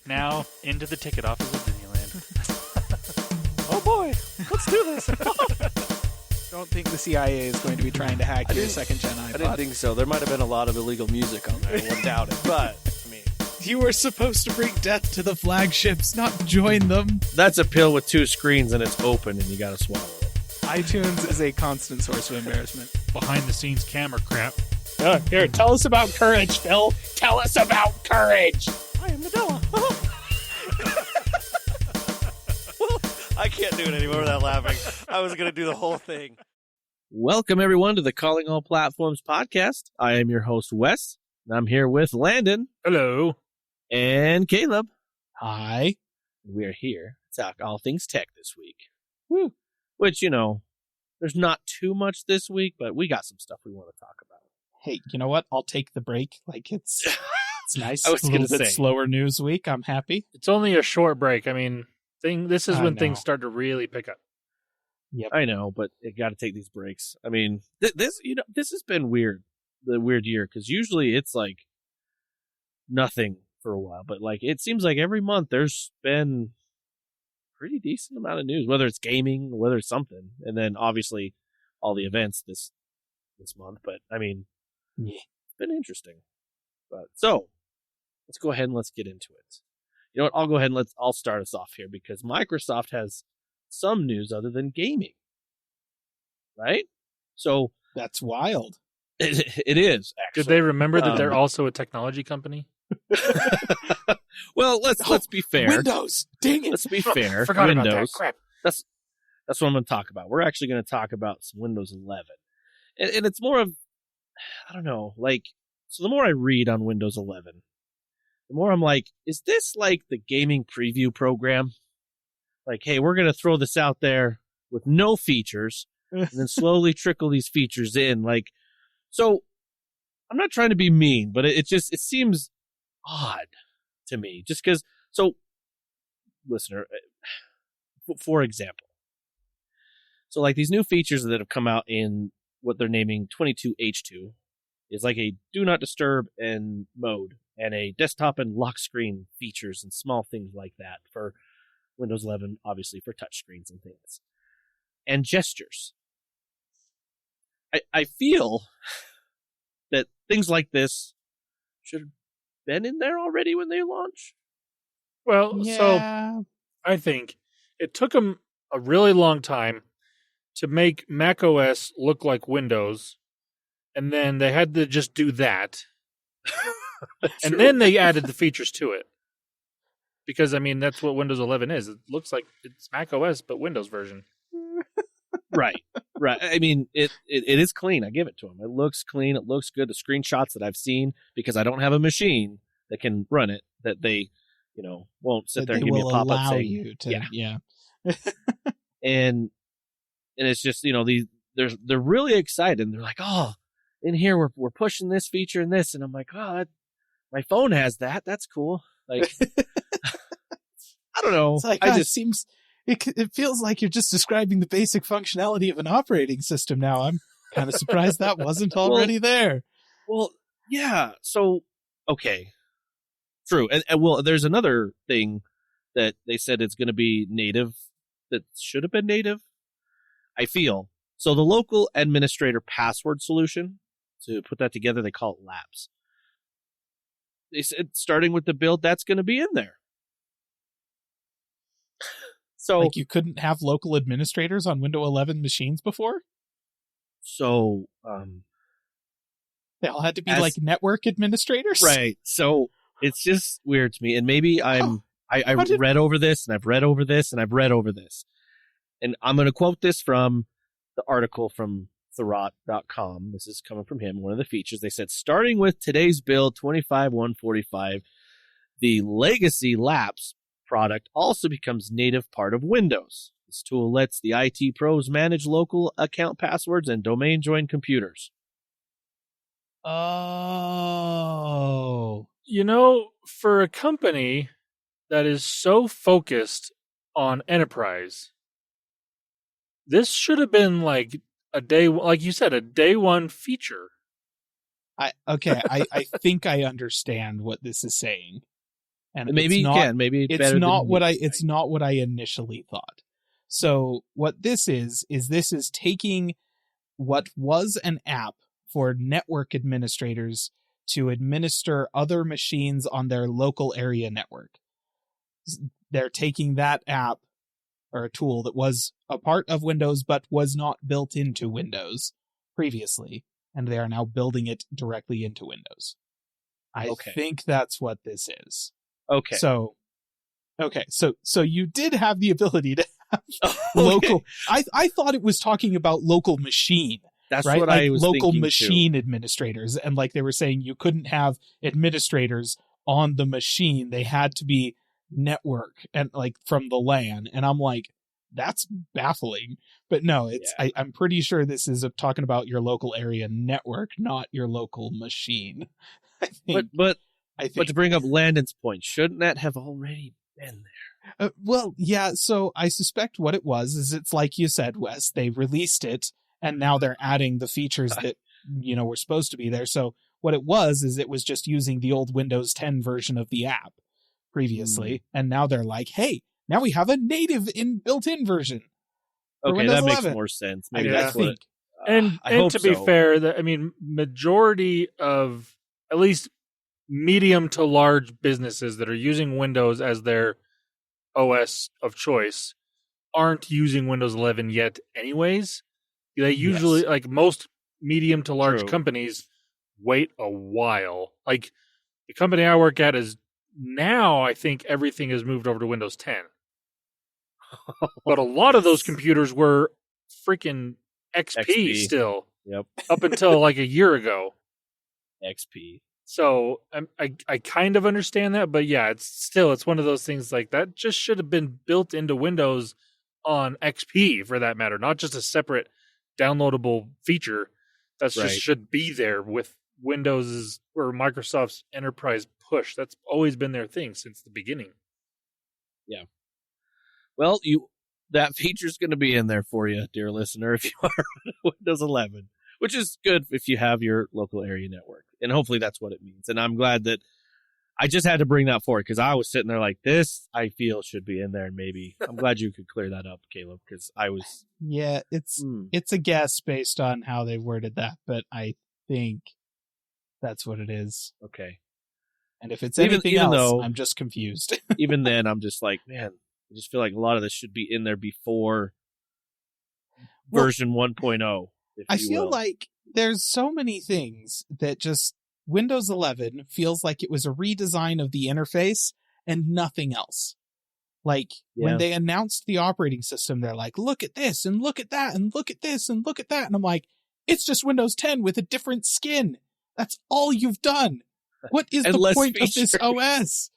Now, into the ticket office of Disneyland. Oh boy, let's do this. Don't think the CIA is going to be trying to hack your second-gen iPod. I didn't think so. There might have been a lot of illegal music on there. I wouldn't doubt it. But, I mean... You were supposed to bring death to the flagships, not join them. That's a pill with two screens and it's open and you gotta swallow it. iTunes is a constant source of embarrassment. Behind-the-scenes camera crap. Here, tell us about courage, Phil. Tell us about courage. I am Nadella. I can't do it anymore without laughing. I was going to do the whole thing. Welcome everyone to the Calling All Platforms podcast. I am your host, Wes, and I'm here with Landon. Hello. And Caleb. Hi. We are here to talk all things tech this week. Woo. Which, you know, there's not too much this week, but we got some stuff we want to talk about. Hey, you know what? I'll take the break. Like, it's nice. I was a gonna little bit say. slower news week. I'm happy. It's only a short break. I mean, this is I when know. things start to really pick up. Yep. I know, but you got to take these breaks. I mean, this has been weird, the weird year, because usually it's like nothing for a while, but like it seems like every month there's been pretty decent amount of news, whether it's gaming, whether it's something, and then obviously all the events this month. But I mean, Yeah. it's been interesting. But so let's go ahead and let's get into it. You know what? I'll go ahead and I'll start us off here because Microsoft has some news other than gaming, right? So That's wild. it is actually. Did they remember that they're also a technology company? Well, let's be fair. Windows. Dang it. Let's be fair. Forgot Windows. about that crap. That's what I'm going to talk about. We're actually going to talk about some Windows 11, and it's more of, I don't know, like, so the more I read on Windows 11, the more I'm like, is this like the gaming preview program? Like, hey, we're going to throw this out there with no features and then slowly trickle these features in. Like, so I'm not trying to be mean, but it seems odd to me just because. So listener, for example, so like these new features that have come out in what they're naming 22H2 is like a do not disturb and mode and a desktop and lock screen features and small things like that for Windows 11, obviously for touchscreens and things, and gestures. I feel that things like this should have been in there already when they launch. Well, so I think it took them a really long time to make macOS look like Windows, and then they had to just do that. And then they added the features to it. Because, I mean, that's what Windows 11 is. It looks like it's macOS, but Windows version. Right. I mean, it is clean. I give it to them. It looks clean. It looks good. The screenshots that I've seen, because I don't have a machine that can run it, that they, won't sit there and give me a pop-up saying, you to, yeah. and it's just, they're really excited. And they're like, oh, in here we're pushing this feature and this, and I'm like, oh, my phone has that. That's cool. Like, I don't know. It's like, it feels like you're just describing the basic functionality of an operating system now. I'm kind of surprised that wasn't already there. Well, yeah. So, okay. True. And well, there's another thing that they said it's going to be native that should have been native, I feel. So the local administrator password solution, to put that together, they call it LAPS. They said starting with the build, that's going to be in there. So, like, you couldn't have local administrators on Windows 11 machines before? So, they all had to be like network administrators? Right. So it's just weird to me. And maybe I read over this and I've read over this and I've read over this. And I'm going to quote this from the article from Thurrott.com. This is coming from him. One of the features, they said, starting with today's build 25.145, the legacy LAPS product also becomes native part of Windows. This tool lets the IT pros manage local account passwords and domain join computers. Oh. For a company that is so focused on enterprise, this should have been like like you said, a day one feature. I think I understand what this is saying. And maybe it's you not, can. Maybe it's better not than what me. it's not what I initially thought. So what this is this is taking what was an app for network administrators to administer other machines on their local area network. They're taking that app or a tool that was a part of Windows but was not built into Windows previously, and they are now building it directly into Windows. I think that's what this is. Okay. So you did have the ability to have local. I thought it was talking about local machine. That's right? what Like I was local thinking machine too. administrators, and like they were saying, you couldn't have administrators on the machine; they had to be network and like from the LAN. And I'm like, that's baffling. But no, it's I'm pretty sure this is talking about your local area network, not your local machine. I think. But to bring up Landon's point, shouldn't that have already been there? Well, yeah. So I suspect what it was is it's like you said, Wes. They released it, and now they're adding the features that were supposed to be there. So what it was is it was just using the old Windows 10 version of the app previously, and now they're like, hey, now we have a native built-in version. Okay, Windows that 11. makes more sense. Maybe I that's think. And to be fair, majority of at least medium to large businesses that are using Windows as their OS of choice aren't using Windows 11 yet anyways. They usually, like most medium to large companies, wait a while. Like the company I work at is now, I think everything has moved over to Windows 10. But a lot of those computers were freaking XP still. Yep. Up until like a year ago. XP. So I kind of understand that, but yeah, it's one of those things like that just should have been built into Windows on XP for that matter, not just a separate downloadable feature. That just should be there with Windows's or Microsoft's enterprise push. That's always been their thing since the beginning. Yeah. Well, that feature's going to be in there for you, dear listener, if you are on Windows 11, which is good if you have your local area network. And hopefully that's what it means. And I'm glad that I just had to bring that forward because I was sitting there like, this, I feel, should be in there. And maybe I'm glad you could clear that up, Caleb, because I was. Yeah, it's a guess based on how they worded that, but I think that's what it is. Okay. And if it's anything else, though, I'm just confused. Even then, I'm just like, man, I just feel like a lot of this should be in there before version 1.0. I feel like there's so many things that just Windows 11 feels like it was a redesign of the interface and nothing else. Like when they announced the operating system, they're like, look at this and look at that and look at this and look at that. And I'm like, it's just Windows 10 with a different skin. That's all you've done. What is the point of this OS?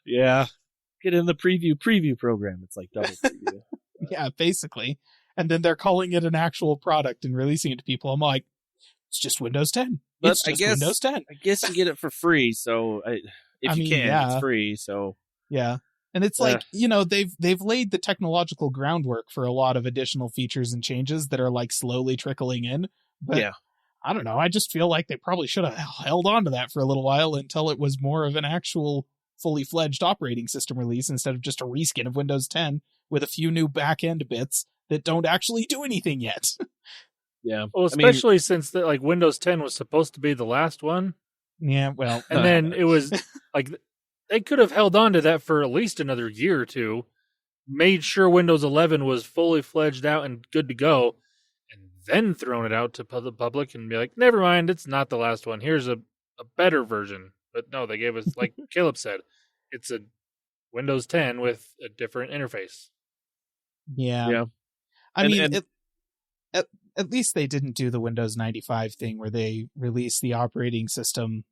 Yeah. Get in the preview program. It's like double preview. Yeah, basically. And then they're calling it an actual product and releasing it to people. I'm like, it's just Windows 10. But it's just Windows 10. I guess you get it for free. So if you can, it's free. So yeah. And it's like, they've laid the technological groundwork for a lot of additional features and changes that are like slowly trickling in. But I don't know. I just feel like they probably should have held on to that for a little while until it was more of an actual fully fledged operating system release instead of just a reskin of Windows 10 with a few new back end bits that don't actually do anything yet. Yeah. Well, especially since Windows 10 was supposed to be the last one. Yeah, well. And then it was like they could have held on to that for at least another year or two, made sure Windows 11 was fully fledged out and good to go, and then thrown it out to the public and be like, never mind, it's not the last one. Here's a better version. But no, they gave us, like Caleb said, it's a Windows 10 with a different interface. Yeah. I mean, at least they didn't do the Windows 95 thing where they released the operating system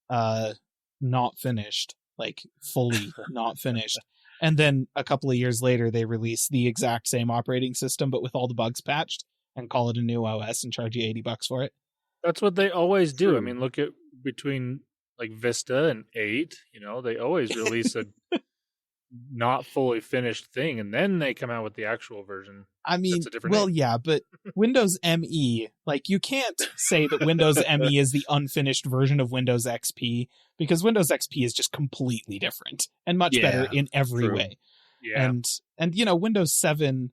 not finished, like fully not finished. And then a couple of years later, they released the exact same operating system, but with all the bugs patched and call it a new OS and charge you $80 for it. That's what they always do. I mean, look at between like Vista and 8, they always release a not fully finished thing, and then they come out with the actual version. I mean, That's a different well, name. yeah, but Windows ME, like, you can't say that Windows ME is the unfinished version of Windows XP, because Windows XP is just completely different and much better in every way. Yeah. And you know, Windows 7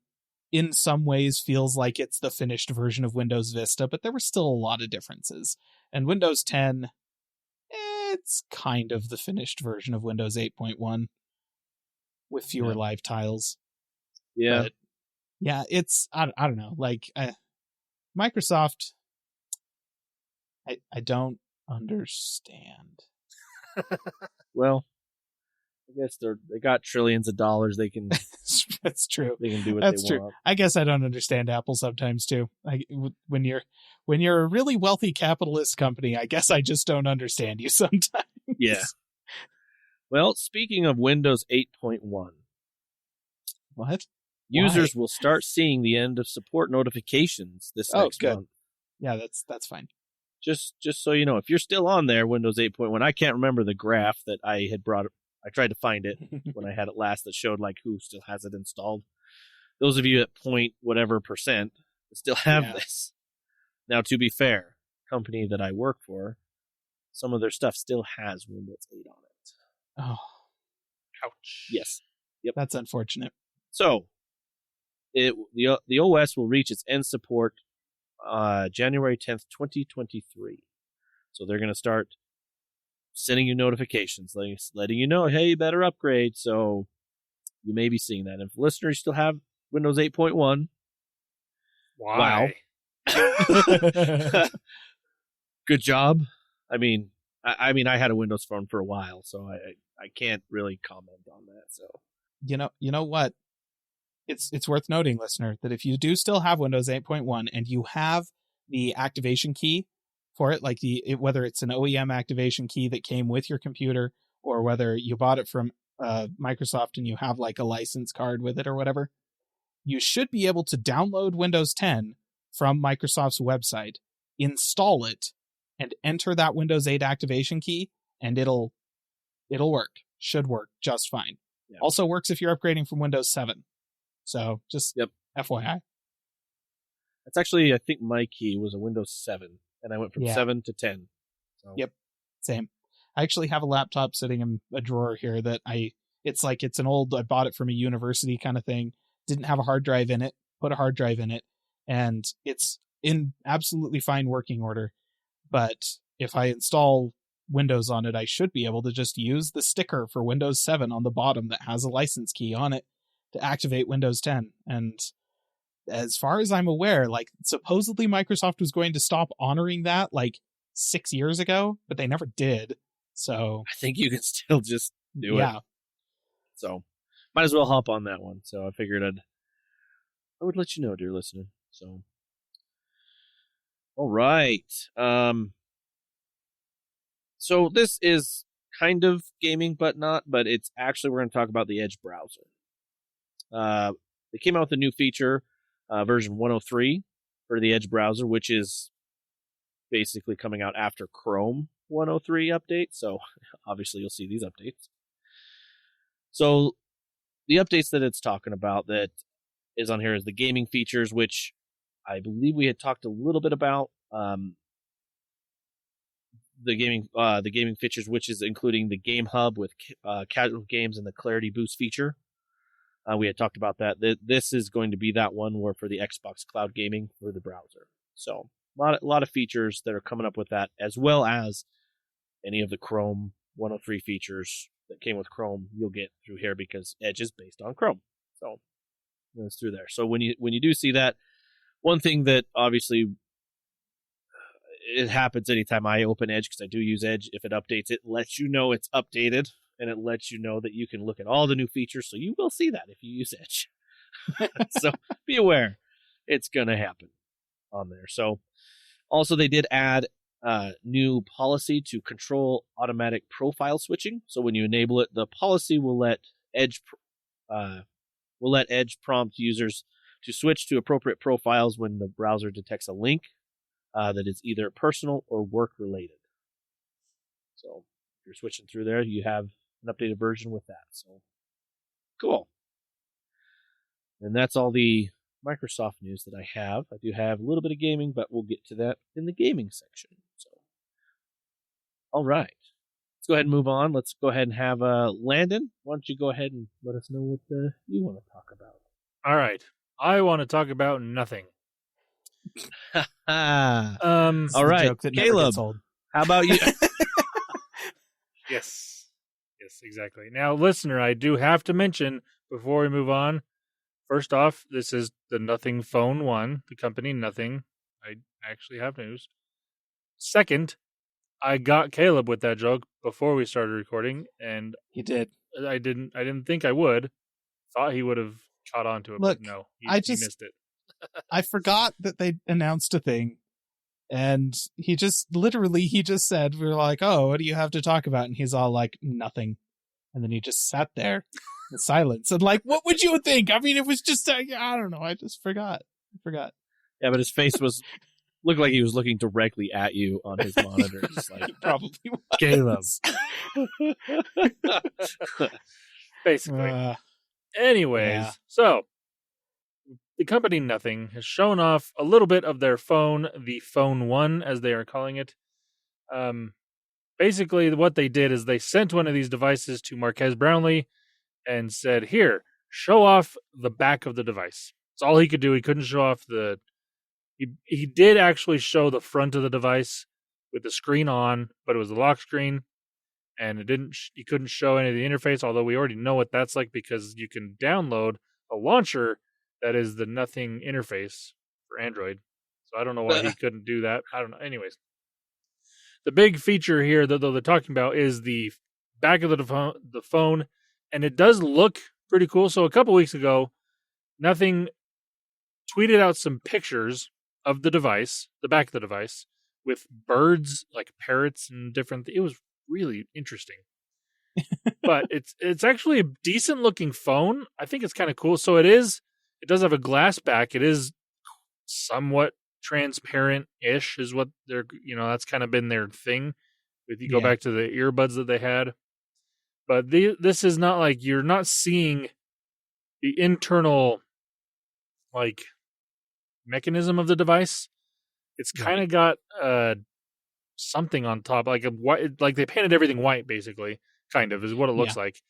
in some ways feels like it's the finished version of Windows Vista, but there were still a lot of differences. And Windows 10, it's kind of the finished version of Windows 8.1 with fewer live tiles. Yeah. But yeah, it's, I don't know, like, Microsoft, I don't understand. Well, I guess they got trillions of dollars. They can. That's true. They can do what That's they true. want. I guess I don't understand Apple sometimes too. When you're a really wealthy capitalist company, I guess I just don't understand you sometimes. Yeah. Well, speaking of Windows 8.1, What? users Why? will start seeing the end of support notifications this next good. month. Yeah, that's fine. Just so you know, if you're still on there, Windows 8.1, I can't remember the graph that I had brought. I tried to find it when I had it last that showed like who still has it installed. Those of you at point whatever percent still have this. Now, to be fair, company that I work for, some of their stuff still has Windows 8 on it. Oh, Ouch. Yes. Yep. That's unfortunate. So, the OS will reach its end support January 10th, 2023. So they're going to start sending you notifications, letting you know, hey, you better upgrade. So you may be seeing that. And if listeners still have Windows 8.1, Why? wow. Good job. I mean, I had a Windows Phone for a while, so I can't really comment on that. So you know what? It's worth noting, listener, that if you do still have Windows 8.1 and you have the activation key for it, like whether it's an OEM activation key that came with your computer or whether you bought it from Microsoft and you have like a license card with it or whatever, you should be able to download Windows 10 from Microsoft's website, install it, and enter that Windows 8 activation key, and it'll work. Should work just fine. Yeah. Also works if you're upgrading from Windows 7. So just FYI. That's actually, I think my key was a Windows 7, and I went from 7 to 10. So. Yep, same. I actually have a laptop sitting in a drawer here that I bought it from a university kind of thing. Didn't have a hard drive in it, put a hard drive in it, and it's in absolutely fine working order. But if I install Windows on it, I should be able to just use the sticker for Windows 7 on the bottom that has a license key on it to activate Windows 10. And as far as I'm aware, like, supposedly Microsoft was going to stop honoring that like 6 years ago, but they never did. So I think you can still just do it. So might as well hop on that one. So I figured I would let you know, dear listener. So all right. So this is kind of gaming, but not. But it's actually, we're going to talk about the Edge browser. They came out with a new feature, version 103 for the Edge browser, which is basically coming out after Chrome 103 update. So obviously you'll see these updates. So the updates that it's talking about that is on here is the gaming features, which I believe we had talked a little bit about. The gaming features, which is including the Game Hub with casual games and the Clarity Boost feature. We had talked about that. This is going to be that one where for the Xbox Cloud Gaming for the browser. So a lot of features that are coming up with that, as well as any of the Chrome 103 features that came with Chrome you'll get through here because Edge is based on Chrome. So it's through there. So when you do see that, one thing that obviously it happens anytime I open Edge, because I do use Edge, if it updates, it lets you know it's updated, and it lets you know that you can look at all the new features, so you will see that if you use Edge. So be aware, it's going to happen on there. So also they did add new policy to control automatic profile switching. So when you enable it, the policy will let Edge prompt users to switch to appropriate profiles when the browser detects a link that is either personal or work related. So if you're switching through there, you have an updated version with that. So Cool. And that's all the Microsoft news that I have. I do have a little bit of gaming, but we'll get to that in the gaming section. So, all right. Let's go ahead and move on. Let's go ahead and have Landon. Why don't you go ahead and let us know what you want to talk about? All right. I want to talk about nothing. All right. Caleb, how about you? Yes, exactly. Now, listener, I do have to mention before we move on, first off, this is the Nothing Phone 1, the company Nothing. I actually have news. Second, I got Caleb with that joke before we started recording, and he did. I didn't think I would. Thought he would have caught on to it, Look, but no, he missed it. I forgot that they announced a thing, and he just said, we were like, oh, what do you have to talk about? And he's all like, nothing. And then he just sat there in silence and like, what would you think? I mean, it was just, I don't know. I just forgot. Yeah, but his face looked like he was looking directly at you on his monitor. Just like, probably was. Caleb. Basically. Anyways, So the company Nothing has shown off a little bit of their phone, the Phone 1, as they are calling it. Basically, what they did is they sent one of these devices to Marques Brownlee and said, here, show off the back of the device. That's all he could do. He couldn't show off He did actually show the front of the device with the screen on, but it was a lock screen, and he couldn't show any of the interface, although we already know what that's like because you can download a launcher that is the Nothing interface for Android. So I don't know why he couldn't do that. I don't know. Anyways, the big feature here that they're talking about is the back of the phone, and it does look pretty cool. So a couple weeks ago, Nothing tweeted out some pictures of the device, the back of the device, with birds like parrots and different. It was really interesting. But it's actually a decent looking phone. I think it's kind of cool. So it does have a glass back. It is somewhat transparent-ish is what that's kind of been their thing. If you go back to the earbuds that they had. But this is not like you're not seeing the internal like mechanism of the device. It's kind of got something on top, like a white, like they painted everything white, basically, kind of is what it looks like.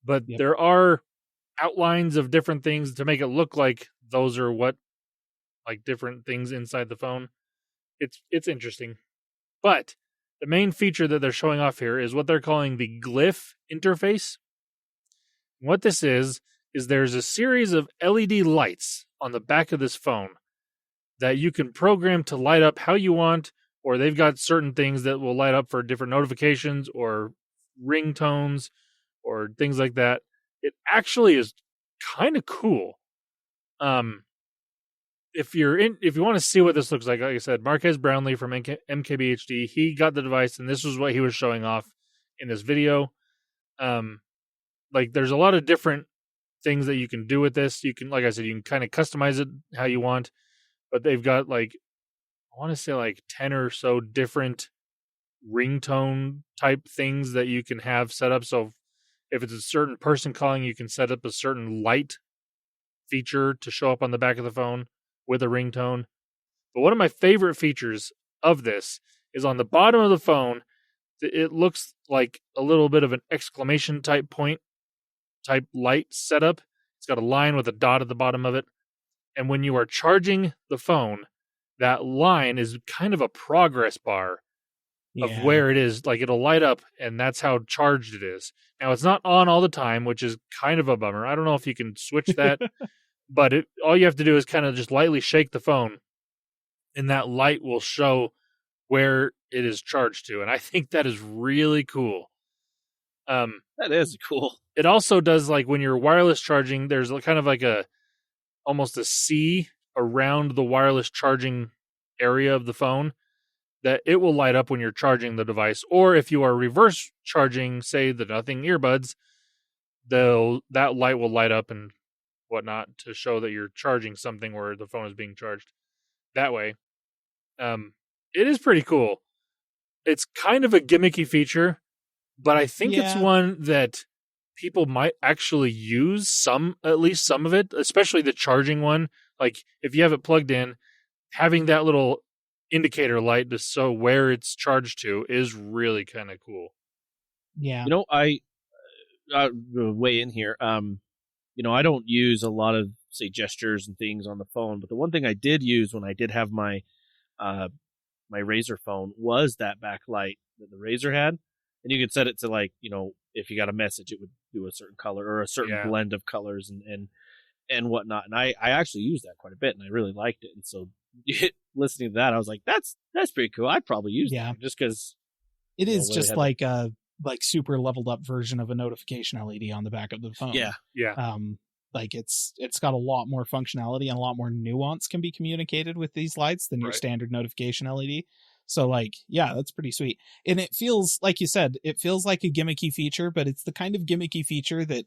But there are outlines of different things to make it look like those are what, like different things inside the phone. It's interesting. But the main feature that they're showing off here is what they're calling the Glyph interface. What this is there's a series of LED lights on the back of this phone that you can program to light up how you want, or they've got certain things that will light up for different notifications or ringtones or things like that. It actually is kind of cool. If you want to see what this looks like I said, Marques Brownlee from MKBHD, he got the device, and this was what he was showing off in this video. Like there's a lot of different things that you can do with this. You can, like I said, you can kind of customize it how you want, but they've got like, I want to say like 10 or so different ringtone type things that you can have set up. So if it's a certain person calling, you can set up a certain light feature to show up on the back of the phone with a ringtone. But one of my favorite features of this is on the bottom of the phone. It looks like a little bit of an exclamation type point type light setup. It's got a line with a dot at the bottom of it. And when you are charging the phone, that line is kind of a progress bar of where it is. Like it'll light up, and that's how charged it is. Now it's not on all the time, which is kind of a bummer. I don't know if you can switch that, but all you have to do is kind of just lightly shake the phone, and that light will show where it is charged to. And I think that is really cool. That is cool. It also does, like when you're wireless charging, there's kind of like almost a C around the wireless charging area of the phone that it will light up when you're charging the device. Or if you are reverse charging, say the Nothing earbuds, that light will light up and whatnot to show that you're charging something where the phone is being charged that way. It is pretty cool. It's kind of a gimmicky feature, but I think it's one that people might actually use at least some of it, especially the charging one. Like if you have it plugged in, having that little indicator light to show where it's charged to is really kind of cool. Yeah. I weigh in here. I don't use a lot of, say, gestures and things on the phone, but the one thing I did use when I did have my my Razer phone was that backlight that the Razer had, and you could set it to, like, if you got a message, it would do a certain color or a certain blend of colors and whatnot. And I actually used that quite a bit, and I really liked it. And so listening to that, I was like, that's pretty cool. I'd probably use that just because it is just like a super leveled up version of a notification LED on the back of the phone. Yeah. Like it's got a lot more functionality and a lot more nuance can be communicated with these lights than your standard notification LED. So that's pretty sweet. And it feels, like you said, it feels like a gimmicky feature, but it's the kind of gimmicky feature that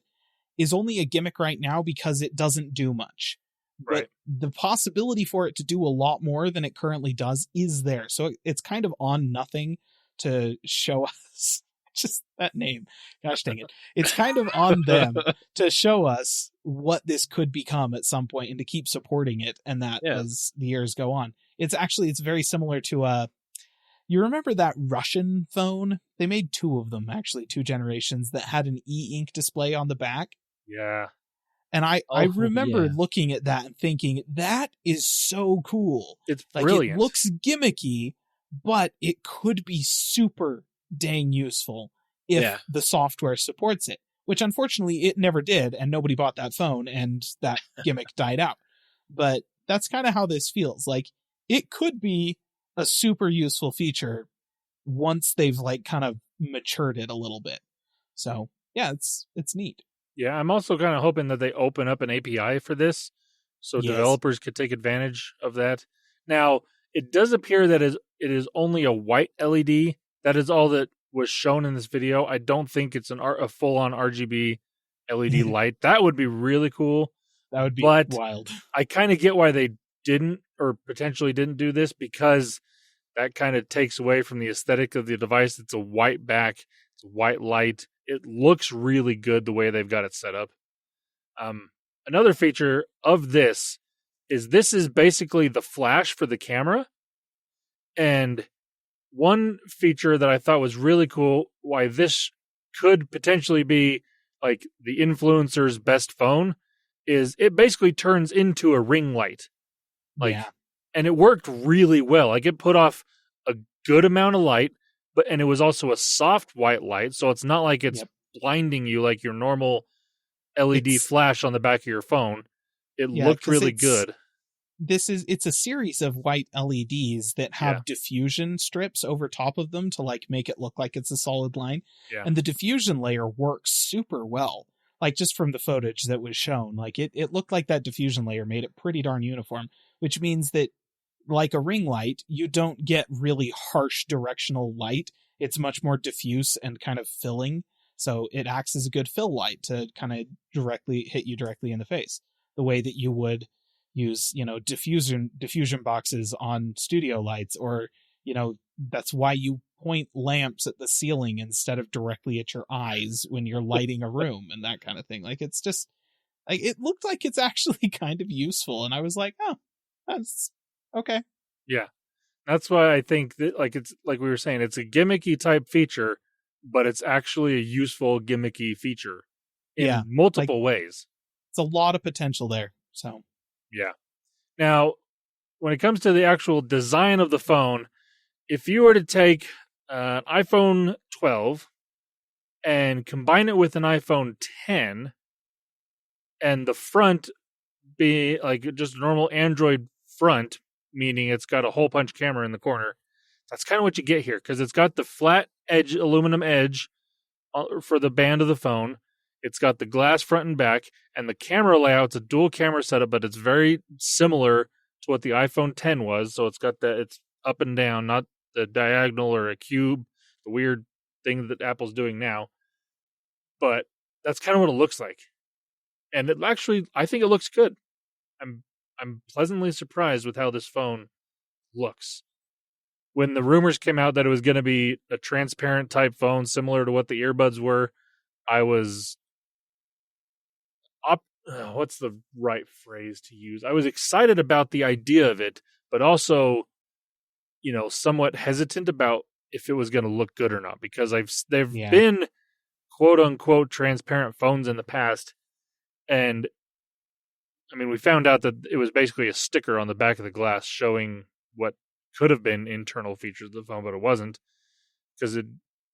is only a gimmick right now because it doesn't do much. Right. But the possibility for it to do a lot more than it currently does is there. So it's kind of on nothing to show us. Just that name. Gosh dang it. It's kind of on them to show us what this could become at some point and to keep supporting it. And that as the years go on. It's very similar to you remember that Russian phone? They made two of them, actually, 2 generations, that had an e-ink display on the back. Yeah. And I remember looking at that and thinking, that is so cool. It's brilliant. It looks gimmicky, but it could be super dang useful if the software supports it, which unfortunately it never did, and nobody bought that phone, and that gimmick died out. But that's kind of how this feels. Like, it could be a super useful feature once they've kind of matured it a little bit. So yeah, it's neat. Yeah, I'm also kind of hoping that they open up an API for this so developers could take advantage of that. Now, it does appear that it is only a white LED. That is all that was shown in this video. I don't think it's a full-on RGB LED light. That would be really cool. That would be wild. I kind of get why they didn't, or potentially didn't do this, because that kind of takes away from the aesthetic of the device. It's a white back, it's a white light. It looks really good the way they've got it set up. Another feature of this is basically the flash for the camera. And one feature that I thought was really cool, why this could potentially be like the influencer's best phone, is it basically turns into a ring light. And it worked really well. Like, it put off a good amount of light, and it was also a soft white light, so it's not like it's blinding you like your normal LED flash on the back of your phone. It looked really good. It's a series of white LEDs that have diffusion strips over top of them to make it look like it's a solid line. Yeah. And the diffusion layer works super well. Just from the footage that was shown, it looked like that diffusion layer made it pretty darn uniform, which means that, like a ring light, you don't get really harsh directional light. It's much more diffuse and kind of filling. So it acts as a good fill light to kind of hit you directly in the face, the way that you would use, diffusion boxes on studio lights, or, that's why you point lamps at the ceiling instead of directly at your eyes when you're lighting a room and that kind of thing. It's just it looked like it's actually kind of useful. And I was like, oh, that's okay. Yeah. That's why I think that, it's like we were saying, it's a gimmicky type feature, but it's actually a useful gimmicky feature in multiple ways. It's a lot of potential there. So, yeah. Now, when it comes to the actual design of the phone, if you were to take an iPhone 12 and combine it with an iPhone 10, and the front be just a normal Android front, meaning it's got a hole punch camera in the corner, that's kind of what you get here, because it's got the flat edge, aluminum edge for the band of the phone. It's got the glass front and back, and the camera layout's a dual camera setup, but it's very similar to what the iPhone 10 was. So it's got it's up and down, not the diagonal or a cube, the weird thing that Apple's doing now. But that's kind of what it looks like. And it actually, I think it looks good. I'm pleasantly surprised with how this phone looks. When the rumors came out that it was going to be a transparent type phone similar to what the earbuds were, I was what's the right phrase to use? I was excited about the idea of it, but also, somewhat hesitant about if it was going to look good or not, because they've been quote unquote transparent phones in the past. And I mean, we found out that it was basically a sticker on the back of the glass showing what could have been internal features of the phone, but it wasn't, because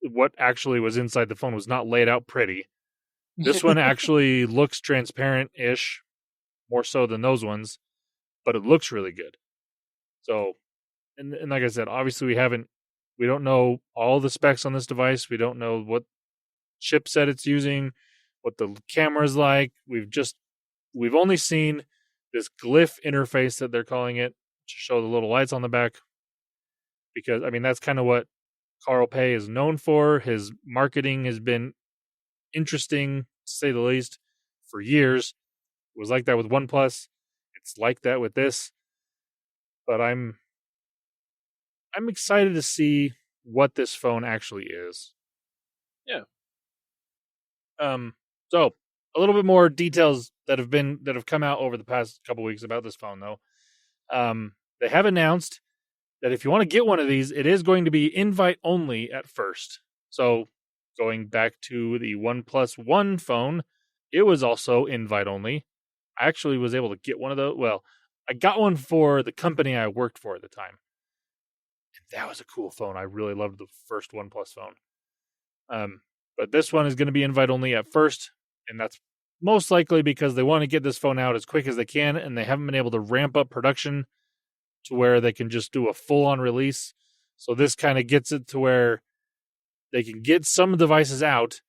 what actually was inside the phone was not laid out pretty. This one actually looks transparent-ish, more so than those ones, but it looks really good. So, and like I said, obviously we don't know all the specs on this device. We don't know what chipset it's using, what the camera's like. We've only seen this Glyph interface that they're calling it, to show the little lights on the back. Because, I mean, that's kind of what Carl Pei is known for. His marketing has been interesting, to say the least, for years. It was like that with OnePlus. It's like that with this. But I'm excited to see what this phone actually is. Yeah. So a little bit more details that have come out over the past couple weeks about this phone, though. They have announced that if you want to get one of these, it is going to be invite only at first. So going back to the OnePlus One phone, it was also invite only. I actually was able to get one of those. Well, I got one for the company I worked for at the time. And that was a cool phone. I really loved the first OnePlus phone. But this one is going to be invite only at first, and that's most likely because they want to get this phone out as quick as they can, and they haven't been able to ramp up production to where they can just do a full-on release. So this kind of gets it to where they can get some devices out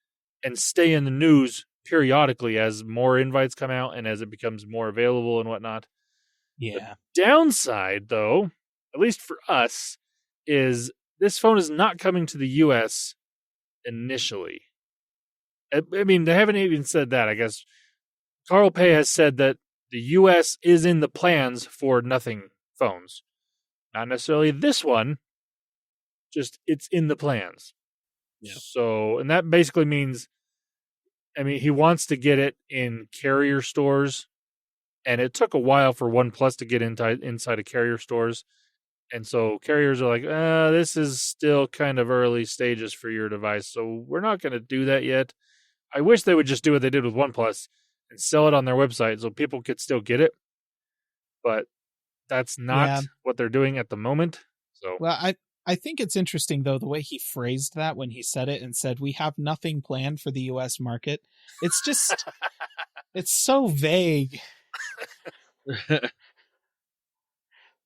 and stay in the news periodically as more invites come out and as it becomes more available and whatnot. Yeah. The downside, though, at least for us, is this phone is not coming to the U.S. initially. I mean, they haven't even said that, I guess. Carl Pei has said that the U.S. is in the plans for nothing phones. Not necessarily this one, just it's in the plans. Yeah. So, and that basically means, I mean, he wants to get it in carrier stores, and it took a while for OnePlus to get inside of carrier stores. And so carriers are like, this is still kind of early stages for your device, so we're not going to do that yet. I wish they would just do what they did with OnePlus and sell it on their website so people could still get it. But that's not what they're doing at the moment. So, well, I think it's interesting, though, the way he phrased that when he said it and said, we have nothing planned for the U.S. market. It's just, it's so vague.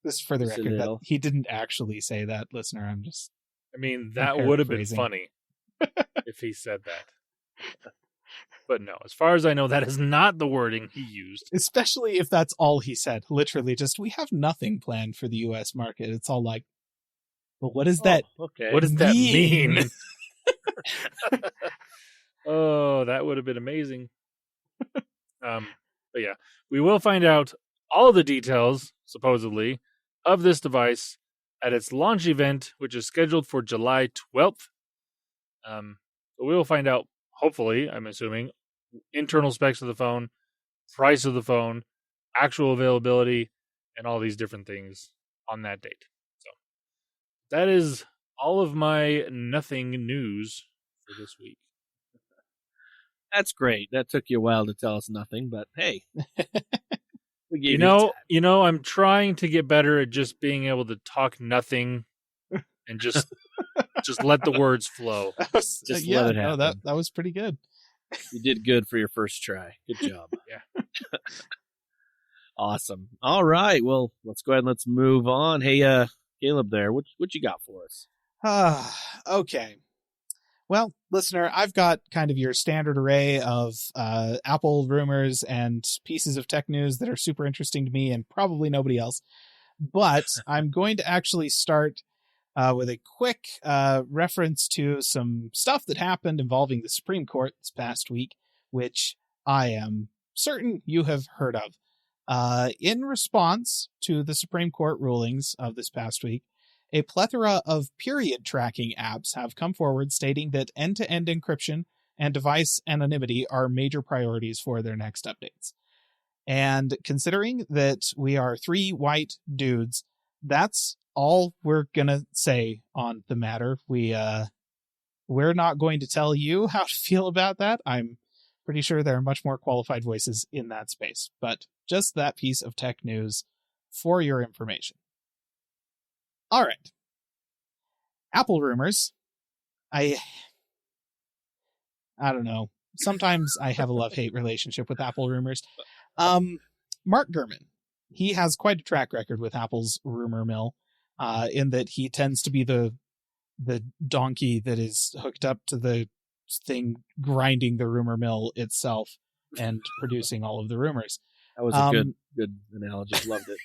This for the record, that he didn't actually say that, listener. I mean, that would have been funny if he said that. But no, as far as I know, that is not the wording he used. Especially if that's all he said. Literally, just, we have nothing planned for the U.S. market. It's all like, well, what does that okay. What does that mean? Oh, that would have been amazing. But yeah, we will find out all the details, supposedly, of this device at its launch event, which is scheduled for July 12th. But we will find out, hopefully, I'm assuming, internal specs of the phone, price of the phone, actual availability, and all these different things on that date. So that is all of my nothing news for this week. That's great. That took you a while to tell us nothing, but hey. We gave you know, I'm trying to get better at just being able to talk nothing and just let the words flow. Just let it happen. No, that was pretty good. You did good for your first try. Good job. Yeah. Awesome. All right. Well, let's go ahead and let's move on. Hey, Caleb there, what you got for us? Okay. Well, listener, I've got kind of your standard array of Apple rumors and pieces of tech news that are super interesting to me and probably nobody else. But I'm going to actually start with a quick reference to some stuff that happened involving the Supreme Court this past week, which I am certain you have heard of. In response to the Supreme Court rulings of this past week, a plethora of period tracking apps have come forward stating that end-to-end encryption and device anonymity are major priorities for their next updates. And considering that we are 3 white dudes, that's all we're gonna say on the matter. We're not going to tell you how to feel about that. I'm pretty sure there are much more qualified voices in that space, but just that piece of tech news for your information. All right. Apple rumors. I don't know. Sometimes I have a love-hate relationship with Apple rumors. Mark Gurman, he has quite a track record with Apple's rumor mill, in that he tends to be the donkey that is hooked up to the thing grinding the rumor mill itself and producing all of the rumors. That was a good analogy. Loved it.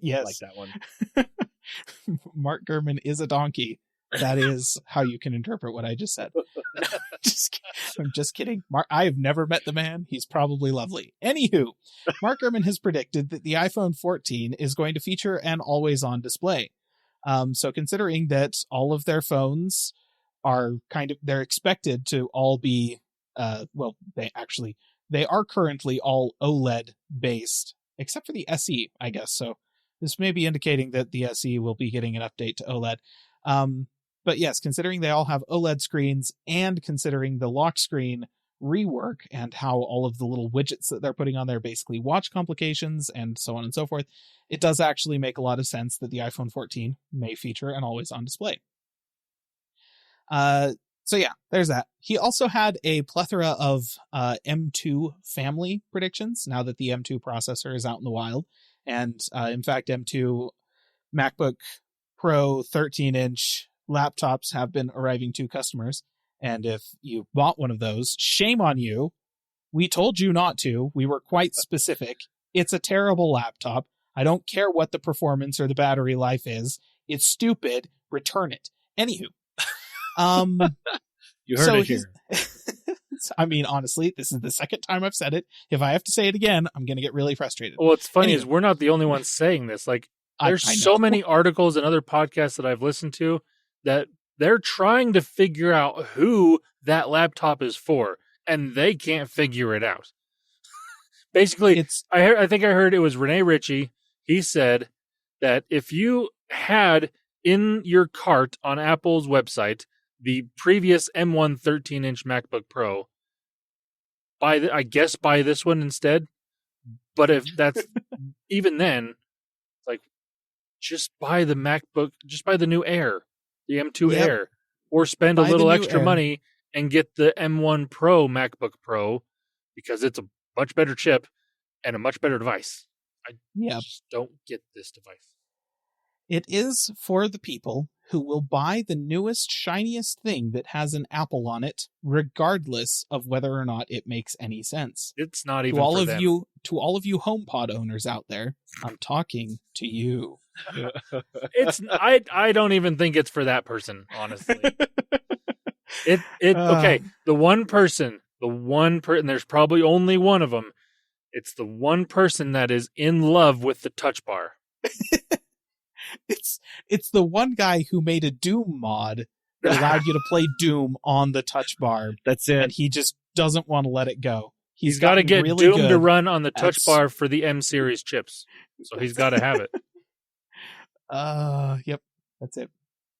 Yes. I like that one. Mark Gurman is a donkey. That is how you can interpret what I just said. I'm just kidding. I have never met the man. He's probably lovely. Anywho, Mark Gurman has predicted that the iPhone 14 is going to feature an always-on display. So considering that all of their phones are they're expected to all be, they are currently all OLED based, except for the SE, I guess. So this may be indicating that the SE will be getting an update to OLED. But yes, considering they all have OLED screens and considering the lock screen rework and how all of the little widgets that they're putting on there basically watch complications and so on and so forth, it does actually make a lot of sense that the iPhone 14 may feature an always-on display. So yeah, there's that. He also had a plethora of M2 family predictions now that the M2 processor is out in the wild. And in fact, M2 MacBook Pro 13-inch laptops have been arriving to customers. And if you bought one of those, shame on you. We told you not to. We were quite specific. It's a terrible laptop. I don't care what the performance or the battery life is. It's stupid. Return it. Anywho. You heard it here. I mean, honestly, this is the second time I've said it. If I have to say it again, I'm going to get really frustrated. Well, what's funny is we're not the only ones saying this. Like, there's so many articles and other podcasts that I've listened to that they're trying to figure out who that laptop is for, and they can't figure it out. Basically, I think I heard it was Rene Ritchie. He said that if you had in your cart on Apple's website the previous M1 13-inch MacBook Pro, buy this one instead. But if that's even then, like, just buy the MacBook, just buy the new Air, the M2 Air, or spend a little extra money and get the M1 Pro MacBook Pro because it's a much better chip and a much better device. I just don't get this device. It is for the people who will buy the newest, shiniest thing that has an Apple on it, regardless of whether or not it makes any sense. It's not even for them. To all of you HomePod owners out there, I'm talking to you. I don't even think it's for that person, honestly. Okay, the one person, there's probably only one of them. It's the one person that is in love with the touch bar. It's the one guy who made a Doom mod that allowed you to play Doom on the touch bar. That's it. And he just doesn't want to let it go. He's got to get really Doom to run on the touch bar for the M series chips. So he's got to have it. Yep. That's it.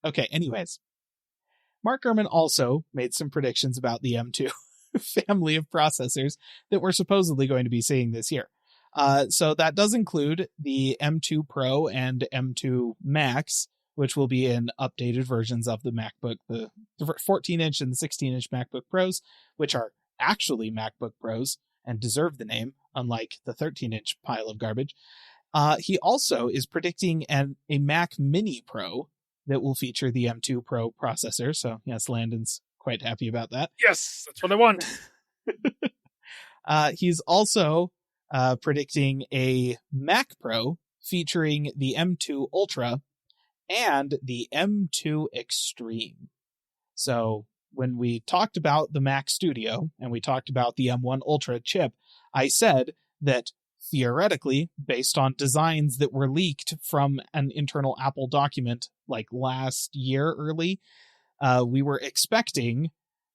Okay, anyways. Mark Gurman also made some predictions about the M2 family of processors that we're supposedly going to be seeing this year. So that does include the M2 Pro and M2 Max, which will be in updated versions of the MacBook, the 14-inch and the 16-inch MacBook Pros, which are actually MacBook Pros and deserve the name, unlike the 13-inch pile of garbage. He also is predicting a Mac Mini Pro that will feature the M2 Pro processor. So yes, Landon's quite happy about that. Yes, that's what I want. He's also predicting a Mac Pro featuring the M2 Ultra and the M2 Extreme. So when we talked about the Mac Studio and we talked about the M1 Ultra chip, I said that theoretically, based on designs that were leaked from an internal Apple document like last year early, we were expecting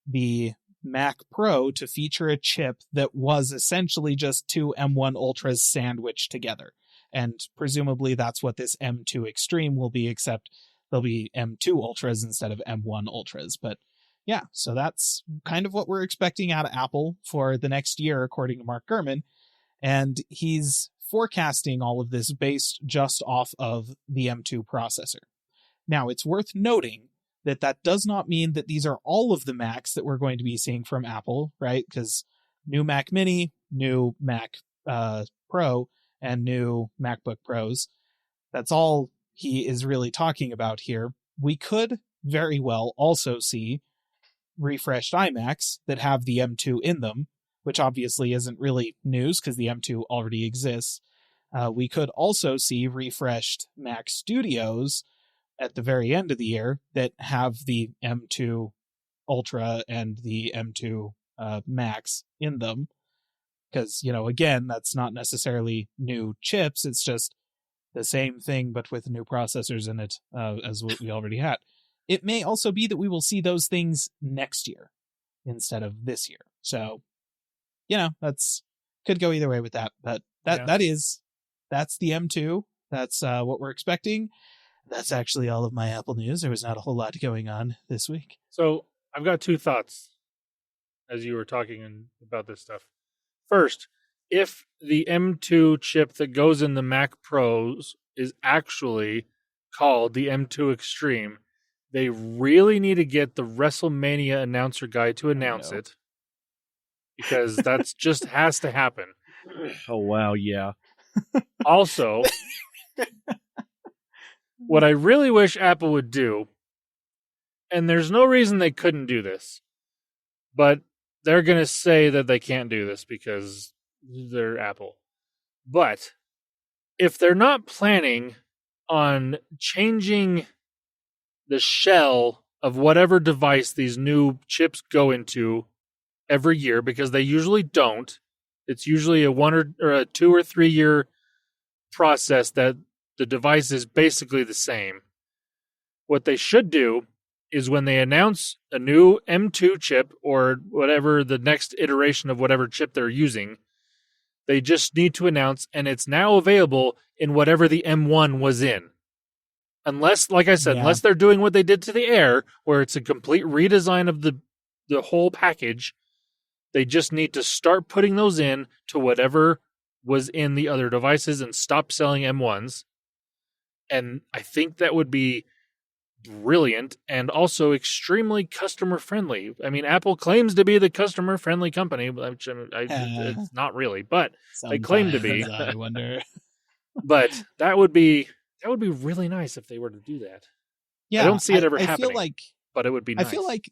the Mac Pro to feature a chip that was essentially just two M1 Ultras sandwiched together. And presumably that's what this M2 Extreme will be, except they'll be M2 Ultras instead of M1 Ultras. But yeah, so that's kind of what we're expecting out of Apple for the next year, according to Mark Gurman. And he's forecasting all of this based just off of the M2 processor. Now, it's worth noting that that does not mean that these are all of the Macs that we're going to be seeing from Apple, right? Because new Mac Mini, new Mac Pro, and new MacBook Pros, that's all he is really talking about here. We could very well also see refreshed iMacs that have the M2 in them, which obviously isn't really news because the M2 already exists. We could also see refreshed Mac Studios at the very end of the year that have the M2 Ultra and the M2 Max in them. Because, again, that's not necessarily new chips. It's just the same thing, but with new processors in it as what we already had. It may also be that we will see those things next year instead of this year. So, that's could go either way with that. But that's the M2. That's what we're expecting. That's actually all of my Apple news. There was not a whole lot going on this week. So I've got two thoughts as you were talking about this stuff. First, if the M2 chip that goes in the Mac Pros is actually called the M2 Extreme, they really need to get the WrestleMania announcer guy to announce it, because that's just has to happen. Oh, wow, yeah. Also, what I really wish Apple would do, and there's no reason they couldn't do this, but they're going to say that they can't do this because they're Apple. But if they're not planning on changing the shell of whatever device these new chips go into every year, because they usually don't, it's usually a 1 or a 2 or 3 year process that the device is basically the same. What they should do is when they announce a new M2 chip or whatever the next iteration of whatever chip they're using, they just need to announce, and it's now available in whatever the M1 was in. Unless, like I said, unless they're doing what they did to the Air, where it's a complete redesign of the whole package, they just need to start putting those in to whatever was in the other devices and stop selling M1s. And I think that would be brilliant and also extremely customer friendly. I mean, Apple claims to be the customer friendly company, which it's not really, but they claim to be. I wonder. But that would be really nice if they were to do that. Yeah, I don't see it ever I happening. Feel like, but it would be nice. I feel like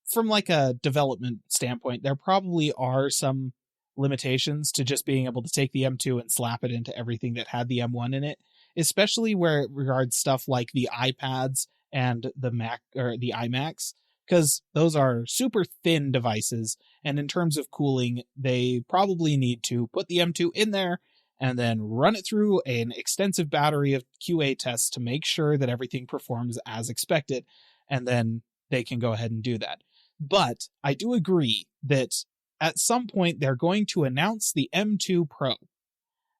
from like a development standpoint, there probably are some limitations to just being able to take the M2 and slap it into everything that had the M1 in it, especially where it regards stuff like the iPads and the Mac or the iMacs, because those are super thin devices. And in terms of cooling, they probably need to put the M2 in there and then run it through an extensive battery of QA tests to make sure that everything performs as expected. And then they can go ahead and do that. But I do agree that at some point they're going to announce the M2 Pro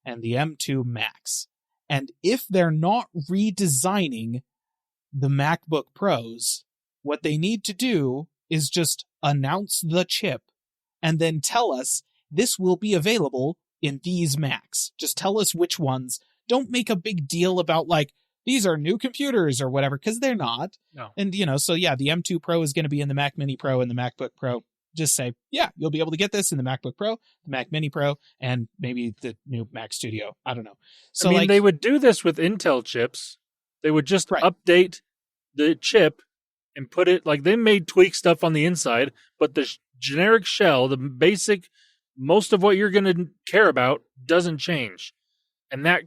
and the M2 Max. And if they're not redesigning the MacBook Pros, what they need to do is just announce the chip and then tell us this will be available in these Macs. Just tell us which ones. Don't make a big deal about like, these are new computers or whatever, because they're not. No. And, so yeah, the M2 Pro is going to be in the Mac Mini Pro and the MacBook Pro. Just say, yeah, you'll be able to get this in the MacBook Pro, the Mac Mini Pro, and maybe the new Mac Studio. I don't know. So I mean, they would do this with Intel chips. They would just update the chip and put it, like they may tweak stuff on the inside, but the generic shell, the basic, most of what you're going to care about doesn't change. And that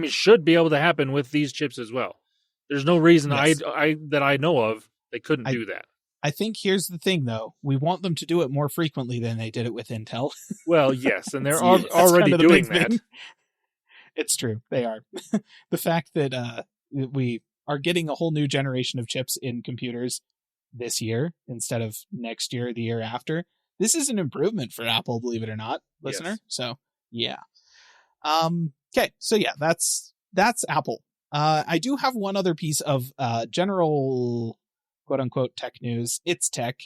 should be able to happen with these chips as well. There's no reason that I know of they couldn't do that. I think here's the thing, though. We want them to do it more frequently than they did it with Intel. Well, yes, and they're already doing that. It's true. They are. The fact that we are getting a whole new generation of chips in computers this year instead of next year or the year after. This is an improvement for Apple, believe it or not, listener. Yes. So, yeah. Okay, so yeah, that's Apple. I do have one other piece of general quote-unquote tech news. It's tech,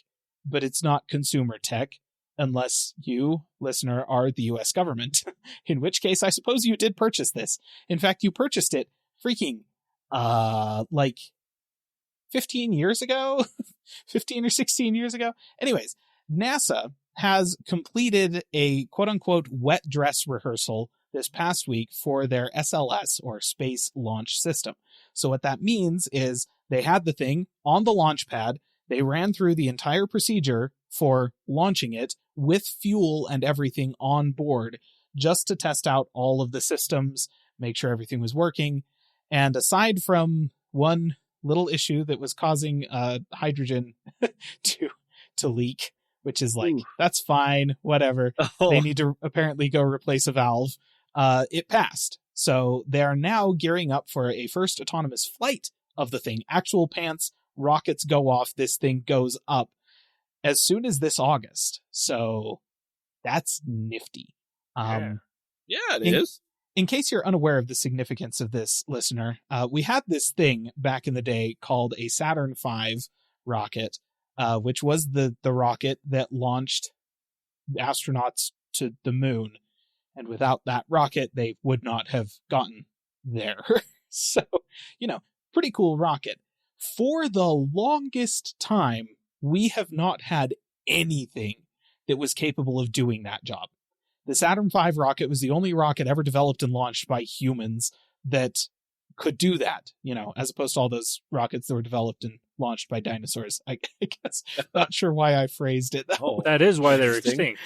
but it's not consumer tech, unless you, listener, are the U.S. government, in which case I suppose you did purchase this. In fact, you purchased it freaking, like 15 years ago? 15 or 16 years ago? Anyways, NASA has completed a quote-unquote wet dress rehearsal this past week for their SLS, or Space Launch System. So what that means is they had the thing on the launch pad, they ran through the entire procedure for launching it with fuel and everything on board, just to test out all of the systems, make sure everything was working. And aside from one little issue that was causing hydrogen to leak, which is like, that's fine, whatever. Oh. They need to apparently go replace a valve. It passed. So they're now gearing up for a first autonomous flight of the thing. Actual pants, rockets go off, this thing goes up as soon as this August. So that's nifty. Yeah, it is. In case you're unaware of the significance of this, listener, we had this thing back in the day called a Saturn V rocket, which was the rocket that launched astronauts to the moon. And without that rocket, they would not have gotten there. So, pretty cool rocket. For the longest time, we have not had anything that was capable of doing that job. The Saturn V rocket was the only rocket ever developed and launched by humans that could do that, as opposed to all those rockets that were developed and launched by dinosaurs. I guess. Not sure why I phrased it that way. That is why they're extinct,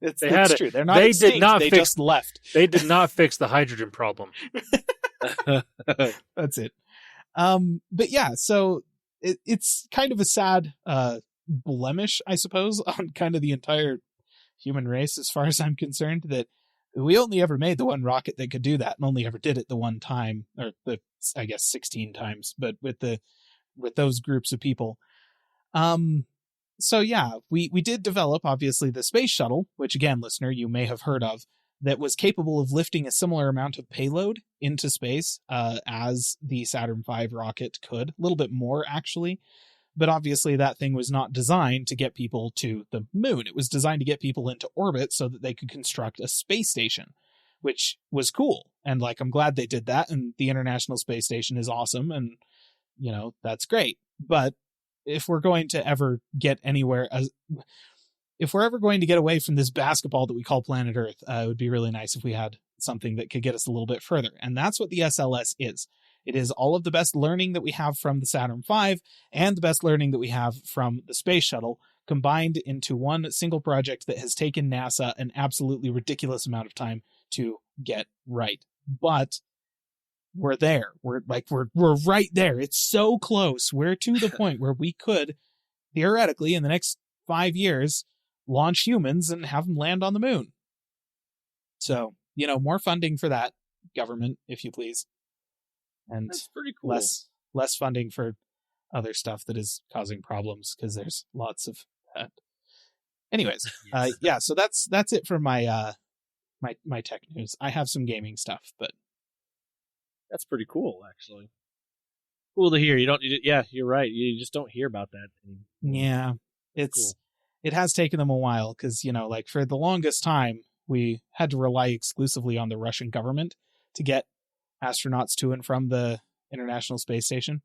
It's They true. They're not extinct. They just left. They did not fix the hydrogen problem. That's it. But yeah, so it's kind of a sad blemish, I suppose, on kind of the entire human race, as far as I'm concerned, that we only ever made the one rocket that could do that, and only ever did it the one time, or I guess 16 times, but with those groups of people. So yeah, we did develop, obviously, the space shuttle, which again, listener, you may have heard of, that was capable of lifting a similar amount of payload into space as the Saturn V rocket could. A little bit more, actually. But obviously that thing was not designed to get people to the moon. It was designed to get people into orbit so that they could construct a space station, which was cool. And I'm glad they did that. And the International Space Station is awesome. And, that's great. But if we're going to ever get anywhere, if we're ever going to get away from this basketball that we call planet Earth, it would be really nice if we had something that could get us a little bit further. And that's what the SLS is. It is all of the best learning that we have from the Saturn V and the best learning that we have from the space shuttle combined into one single project that has taken NASA an absolutely ridiculous amount of time to get right. But we're there. We're right there. It's so close. We're to the point where we could theoretically in the next 5 years launch humans and have them land on the moon. So, more funding for that, government, if you please. And that's pretty cool. Less funding for other stuff that is causing problems, because there's lots of that. Anyways, yeah, so that's it for my my tech news. I have some gaming stuff, but that's pretty cool, actually. Cool to hear. Yeah, you're right. You just don't hear about that anymore. Yeah, it has taken them a while, because for the longest time we had to rely exclusively on the Russian government to get astronauts to and from the International Space Station,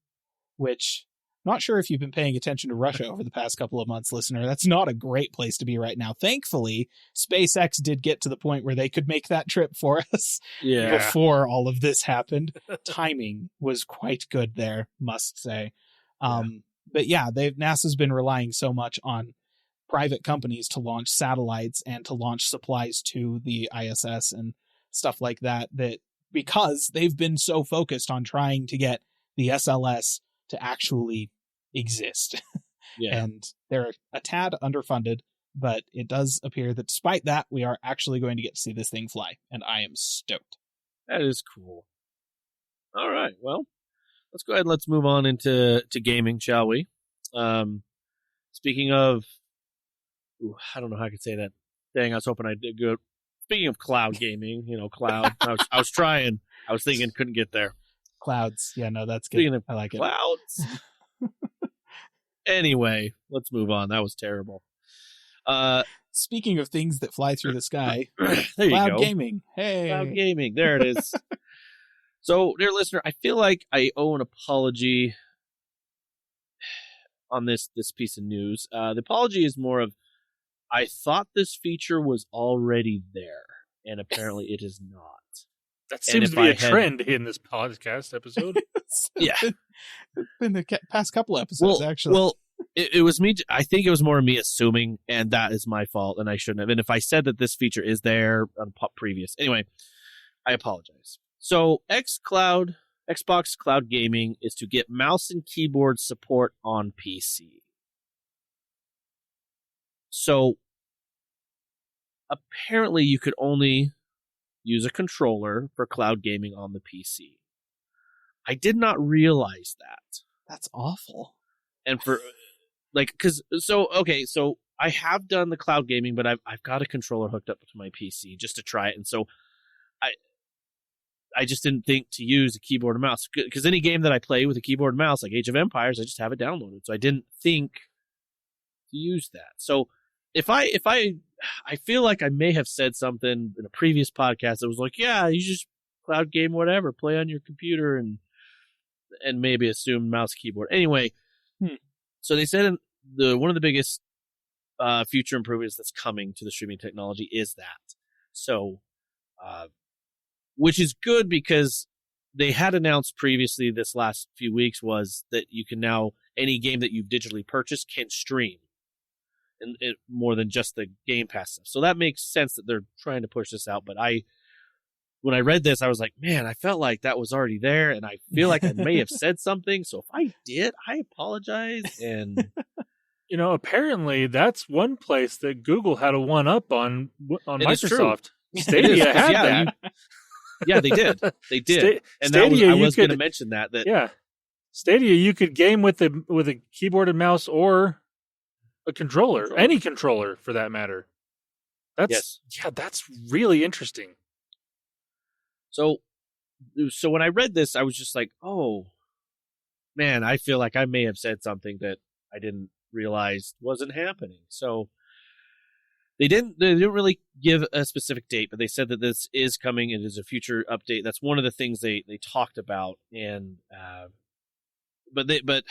which not sure if you've been paying attention to Russia over the past couple of months, listener. That's not a great place to be right now. Thankfully, SpaceX did get to the point where they could make that trip for us before all of this happened. Timing was quite good there, must say. But yeah, NASA's been relying so much on private companies to launch satellites and to launch supplies to the ISS and stuff like that, because they've been so focused on trying to get the SLS to actually exist. Yeah. And they're a tad underfunded, but it does appear that despite that, we are actually going to get to see this thing fly, and I am stoked. That is cool. All right, well, let's go ahead and let's move on into gaming, shall we? Speaking of, I don't know how I could say that. Dang, I was hoping I did good. Speaking of cloud gaming, cloud. I was trying. I was thinking, couldn't get there. Clouds. Yeah, no, that's good. Speaking of I like clouds. Anyway, let's move on. That was terrible. Speaking of things that fly through the sky, there cloud you go. gaming. Hey, Cloud gaming. There it is. So, dear listener, I feel like I owe an apology on this piece of news. The apology is more of, I thought this feature was already there, and apparently it is not. That seems to be a trend in this podcast episode. Yeah. It's been the past couple episodes, actually. Well, it was me. I think it was more me assuming, and that is my fault, and I shouldn't have. And if I said that this feature is there on previous, anyway, I apologize. So, XCloud, Xbox Cloud Gaming, is to get mouse and keyboard support on PC. So, apparently you could only use a controller for cloud gaming on the PC. I did not realize that. That's awful. And so I have done the cloud gaming, but I've got a controller hooked up to my PC just to try it. And so I just didn't think to use a keyboard and mouse, because any game that I play with a keyboard and mouse, like Age of Empires, I just have it downloaded. So I didn't think to use that. So I feel like I may have said something in a previous podcast that was like, yeah, you just cloud game, whatever, play on your computer and maybe assume mouse keyboard. Anyway, so they said one of the biggest future improvements that's coming to the streaming technology is that. So, which is good, because they had announced previously this last few weeks was that you can now, any game that you've digitally purchased can stream. And more than just the Gamepass stuff. So that makes sense that they're trying to push this out. But when I read this, I was like, man, I felt like that was already there, and I feel like I may have said something. So if I did, I apologize. And apparently that's one place that Google had a one-up on Microsoft. It Stadia had that. Yeah, they did. They did. And Stadia, I was going to mention that. Yeah, Stadia, you could game with a keyboard and mouse or a controller, any controller for that matter. That's really interesting. So when I read this, I was just like, oh man, I feel like I may have said something that I didn't realize wasn't happening. So they didn't really give a specific date, but they said that this is coming. It is a future update. That's one of the things they talked about. And but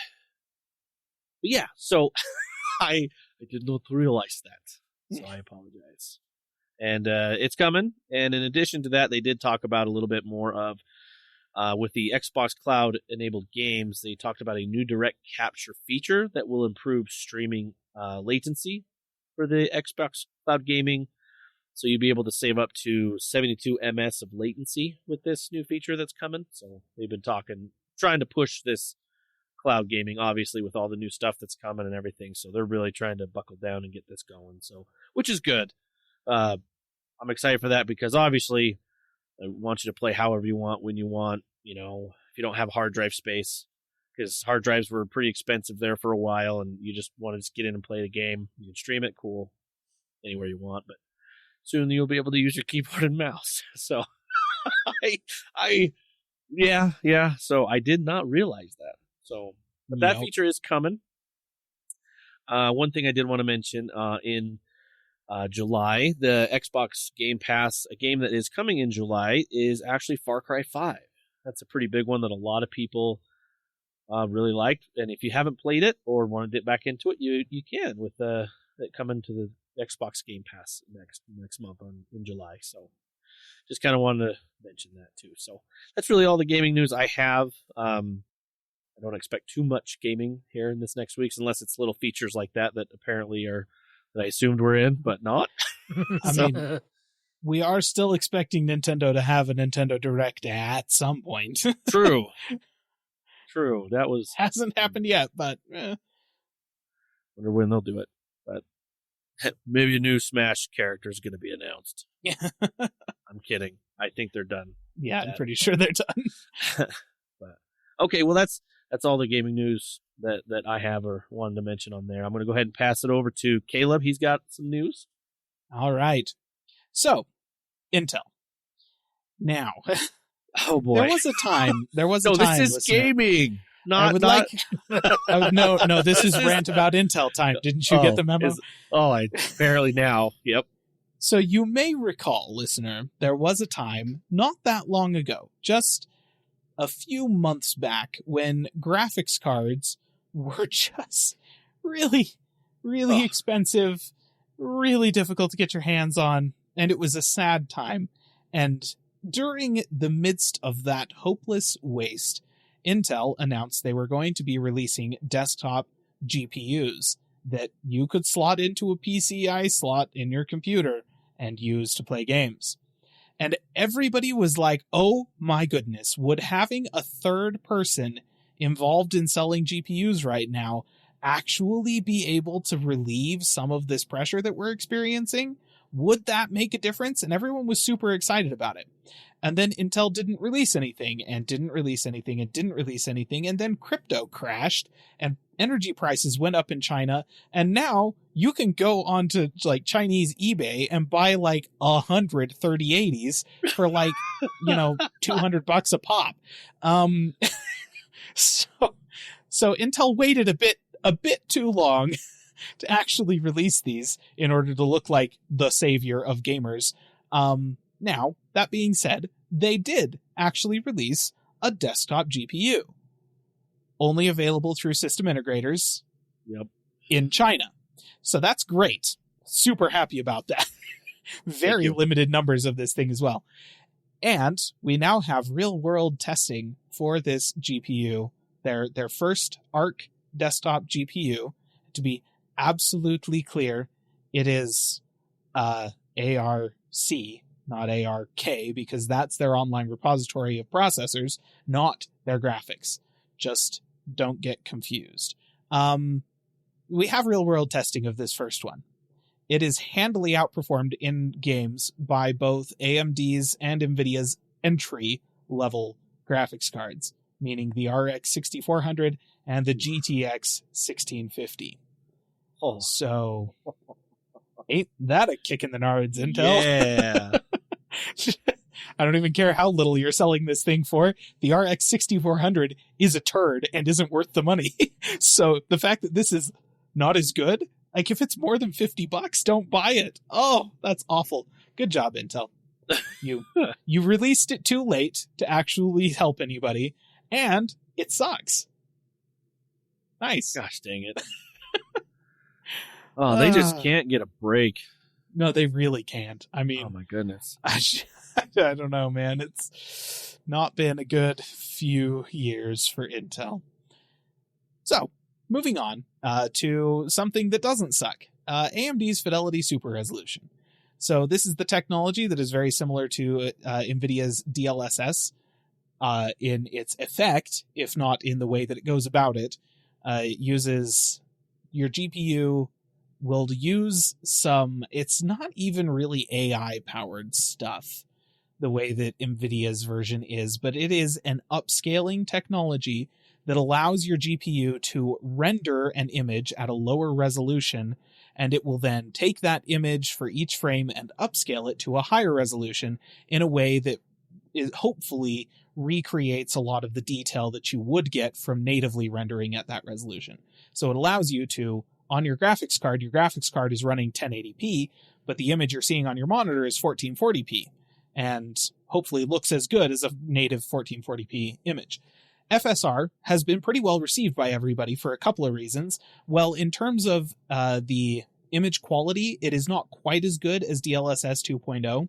yeah, so I did not realize that, so I apologize. And it's coming. And in addition to that, they did talk about a little bit more of, with the Xbox Cloud-enabled games, they talked about a new direct capture feature that will improve streaming latency for the Xbox Cloud Gaming. So you'll be able to save up to 72 ms of latency with this new feature that's coming. So they've been trying to push this cloud gaming, obviously, with all the new stuff that's coming and everything. So they're really trying to buckle down and get this going. So, which is good. I'm excited for that, because obviously I want you to play however you want, when you want, if you don't have hard drive space, because hard drives were pretty expensive there for a while, and you just want to just get in and play the game. You can stream it, cool, anywhere you want, but soon you'll be able to use your keyboard and mouse. So yeah. So I did not realize that. So, but that feature is coming. One thing I did want to mention, in July, the Xbox Gamepass, a game that is coming in July, is actually Far Cry 5. That's a pretty big one that a lot of people really liked. And if you haven't played it or want to get back into it, you can with it coming to the Xbox Gamepass next month in July. So just kind of wanted to mention that too. So that's really all the gaming news I have. I don't expect too much gaming here in this next week, unless it's little features like that apparently that I assumed were in, but not. I mean, we are still expecting Nintendo to have a Nintendo Direct at some point. True. That hasn't happened yet, but wonder when they'll do it. But maybe a new Smash character is going to be announced. Yeah, I'm kidding. I think they're done. Yeah, I'm pretty sure they're done. Okay, well that's all the gaming news that I have or wanted to mention on there. I'm going to go ahead and pass it over to Caleb. He's got some news. All right. So, Intel. Now, oh boy, there was a time. No, this is listener, gaming. I would like. Oh, no, this is rant about Intel time. Didn't you get the memo? I barely now. Yep. So you may recall, listener, there was a time not that long ago, just a few months back, when graphics cards were just really, really expensive, really difficult to get your hands on, and it was a sad time. And during the midst of that hopeless waste, Intel announced they were going to be releasing desktop GPUs that you could slot into a PCI slot in your computer and use to play games. And everybody was like, oh my goodness, would having a third person involved in selling GPUs right now actually be able to relieve some of this pressure that we're experiencing? Would that make a difference? And everyone was super excited about it. And then Intel didn't release anything, and didn't release anything, and didn't release anything, and then crypto crashed, and energy prices went up in China, and now you can go onto like Chinese eBay and buy like 100 3080s for like, $200 a pop. So Intel waited a bit too long to actually release these in order to look like the savior of gamers. Now, that being said, they did actually release a desktop GPU. Only available through system integrators in China. So that's great. Super happy about that. Very limited numbers of this thing as well. And we now have real-world testing for this GPU. Their first ARC desktop GPU. To be absolutely clear, it is ARC, not ARK, because that's their online repository of processors, not their graphics. Just don't get confused. We have real-world testing of this first one. It is handily outperformed in games by both AMD's and NVIDIA's entry-level graphics cards, meaning the RX 6400 and the GTX 1650. Oh. So, ain't that a kick in the nards, Intel? Yeah. I don't even care how little you're selling this thing for. The RX 6400 is a turd and isn't worth the money. So the fact that this is not as good, like if it's more than $50, don't buy it. Oh, that's awful. Good job, Intel. You released it too late to actually help anybody, and it sucks. Nice. Gosh dang it. Oh, they just can't get a break. No, they really can't. I mean, oh my goodness. I don't know, man. It's not been a good few years for Intel. So, moving on to something that doesn't suck. AMD's Fidelity Super Resolution. So this is the technology that is very similar to NVIDIA's DLSS in its effect, if not in the way that it goes about it. It uses your GPU will use some, it's not even really AI powered stuff the way that NVIDIA's version is, but it is an upscaling technology that allows your GPU to render an image at a lower resolution, and it will then take that image for each frame and upscale it to a higher resolution in a way that hopefully recreates a lot of the detail that you would get from natively rendering at that resolution. So it allows you to, on your graphics card is running 1080p, but the image you're seeing on your monitor is 1440p, and hopefully looks as good as a native 1440p image. FSR has been pretty well received by everybody for a couple of reasons. Well, in terms of the image quality, it is not quite as good as DLSS 2.0.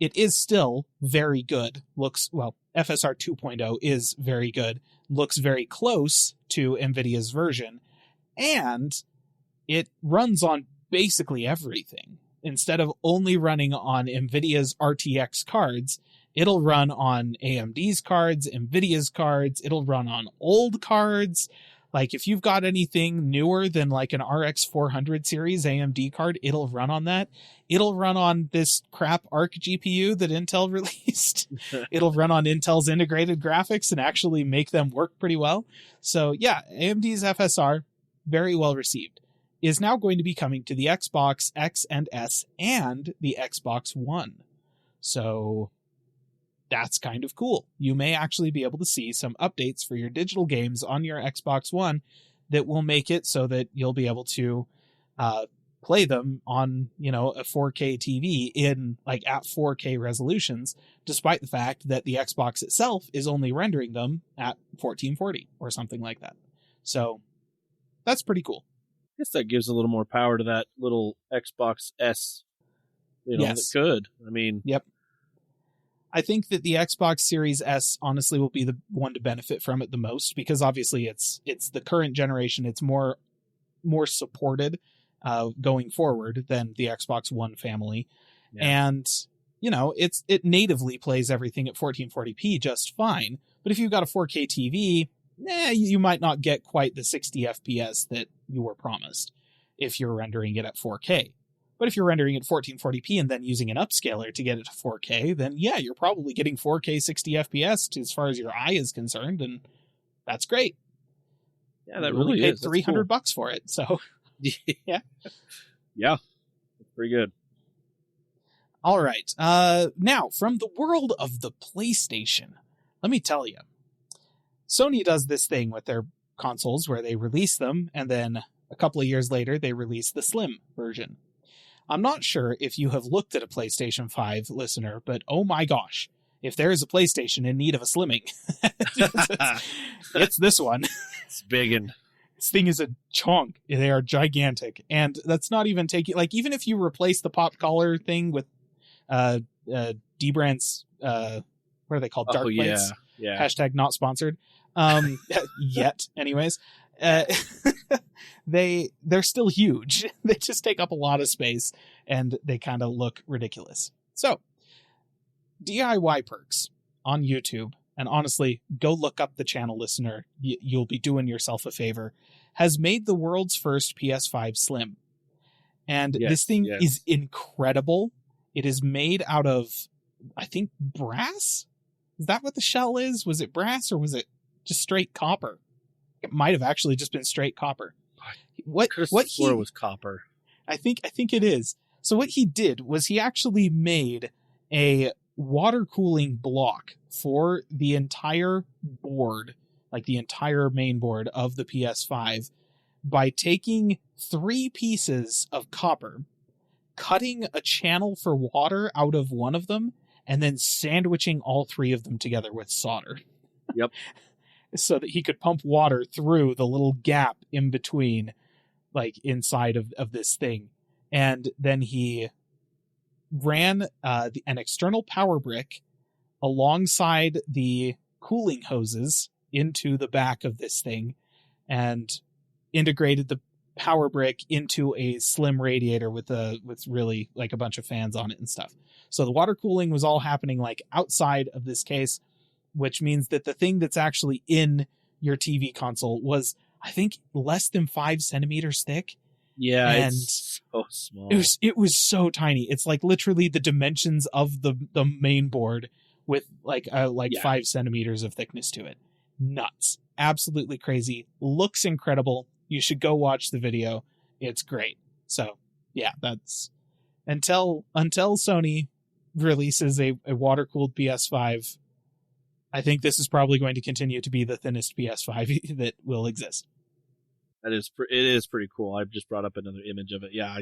It is still very good. FSR 2.0 is very good. Looks very close to NVIDIA's version. And it runs on basically everything. Instead of only running on NVIDIA's RTX cards, it'll run on AMD's cards, NVIDIA's cards, it'll run on old cards. Like, if you've got anything newer than like an RX 400 series AMD card, it'll run on that. It'll run on this crap Arc GPU that Intel released. It'll run on Intel's integrated graphics and actually make them work pretty well. So yeah, AMD's FSR, very well received, is now going to be coming to the Xbox X and S and the Xbox One. So that's kind of cool. You may actually be able to see some updates for your digital games on your Xbox One that will make it so that you'll be able to play them on, a 4K TV in like at 4K resolutions, despite the fact that the Xbox itself is only rendering them at 1440 or something like that. So that's pretty cool. I guess that gives a little more power to that little Xbox S. Yes. That could. I mean, yep. I think that the Xbox Series S honestly will be the one to benefit from it the most, because obviously it's the current generation. It's more supported going forward than the Xbox One family. Yeah. And, it natively plays everything at 1440p just fine. But if you've got a 4K TV, you might not get quite the 60 FPS that you were promised if you're rendering it at 4K. But if you're rendering it 1440p and then using an upscaler to get it to 4K, then yeah, you're probably getting 4K 60 FPS as far as your eye is concerned, and that's great. Yeah, that really paid is. $300 bucks for it, so yeah. Yeah, that's pretty good. All right. Now, from the world of the PlayStation, let me tell you, Sony does this thing with their consoles where they release them, and then a couple of years later, they release the Slim version. I'm not sure if you have looked at a PlayStation 5, listener, but oh my gosh, if there is a PlayStation in need of a slimming, it's this one. It's biggin'. This thing is a chunk. They are gigantic. And that's not even taking, like, even if you replace the pop collar thing with Dbrand's, what are they called? Dark plates. Yeah. Hashtag not sponsored. Yet, anyways. They're still huge. They just take up a lot of space and they kind of look ridiculous. So DIY Perks on YouTube, and honestly, go look up the channel, listener. You'll be doing yourself a favor, has made the world's first PS5 Slim. And this thing is incredible. It is made out of, I think, brass? Is that what the shell is? Was it brass or was it just straight copper? It might have actually just been straight copper. What he was copper. I think it is. So what he did was he actually made a water cooling block for the entire board, like the entire main board of the PS5, by taking 3 pieces of copper, cutting a channel for water out of one of them, and then sandwiching all 3 of them together with solder. Yep. So that he could pump water through the little gap in between, like inside of this thing. And then he ran an external power brick alongside the cooling hoses into the back of this thing and integrated the power brick into a slim radiator with really like a bunch of fans on it and stuff. So the water cooling was all happening like outside of this case, which means that the thing that's actually in your TV console was, I think, less than 5 centimeters thick. Yeah, and it's so small. It was so tiny. It's like literally the dimensions of the main board with like 5 centimeters of thickness to it. Nuts. Absolutely crazy. Looks incredible. You should go watch the video. It's great. So yeah, that's until Sony releases a water-cooled PS5. I think this is probably going to continue to be the thinnest PS5 that will exist. It is pretty cool. I've just brought up another image of it. Yeah,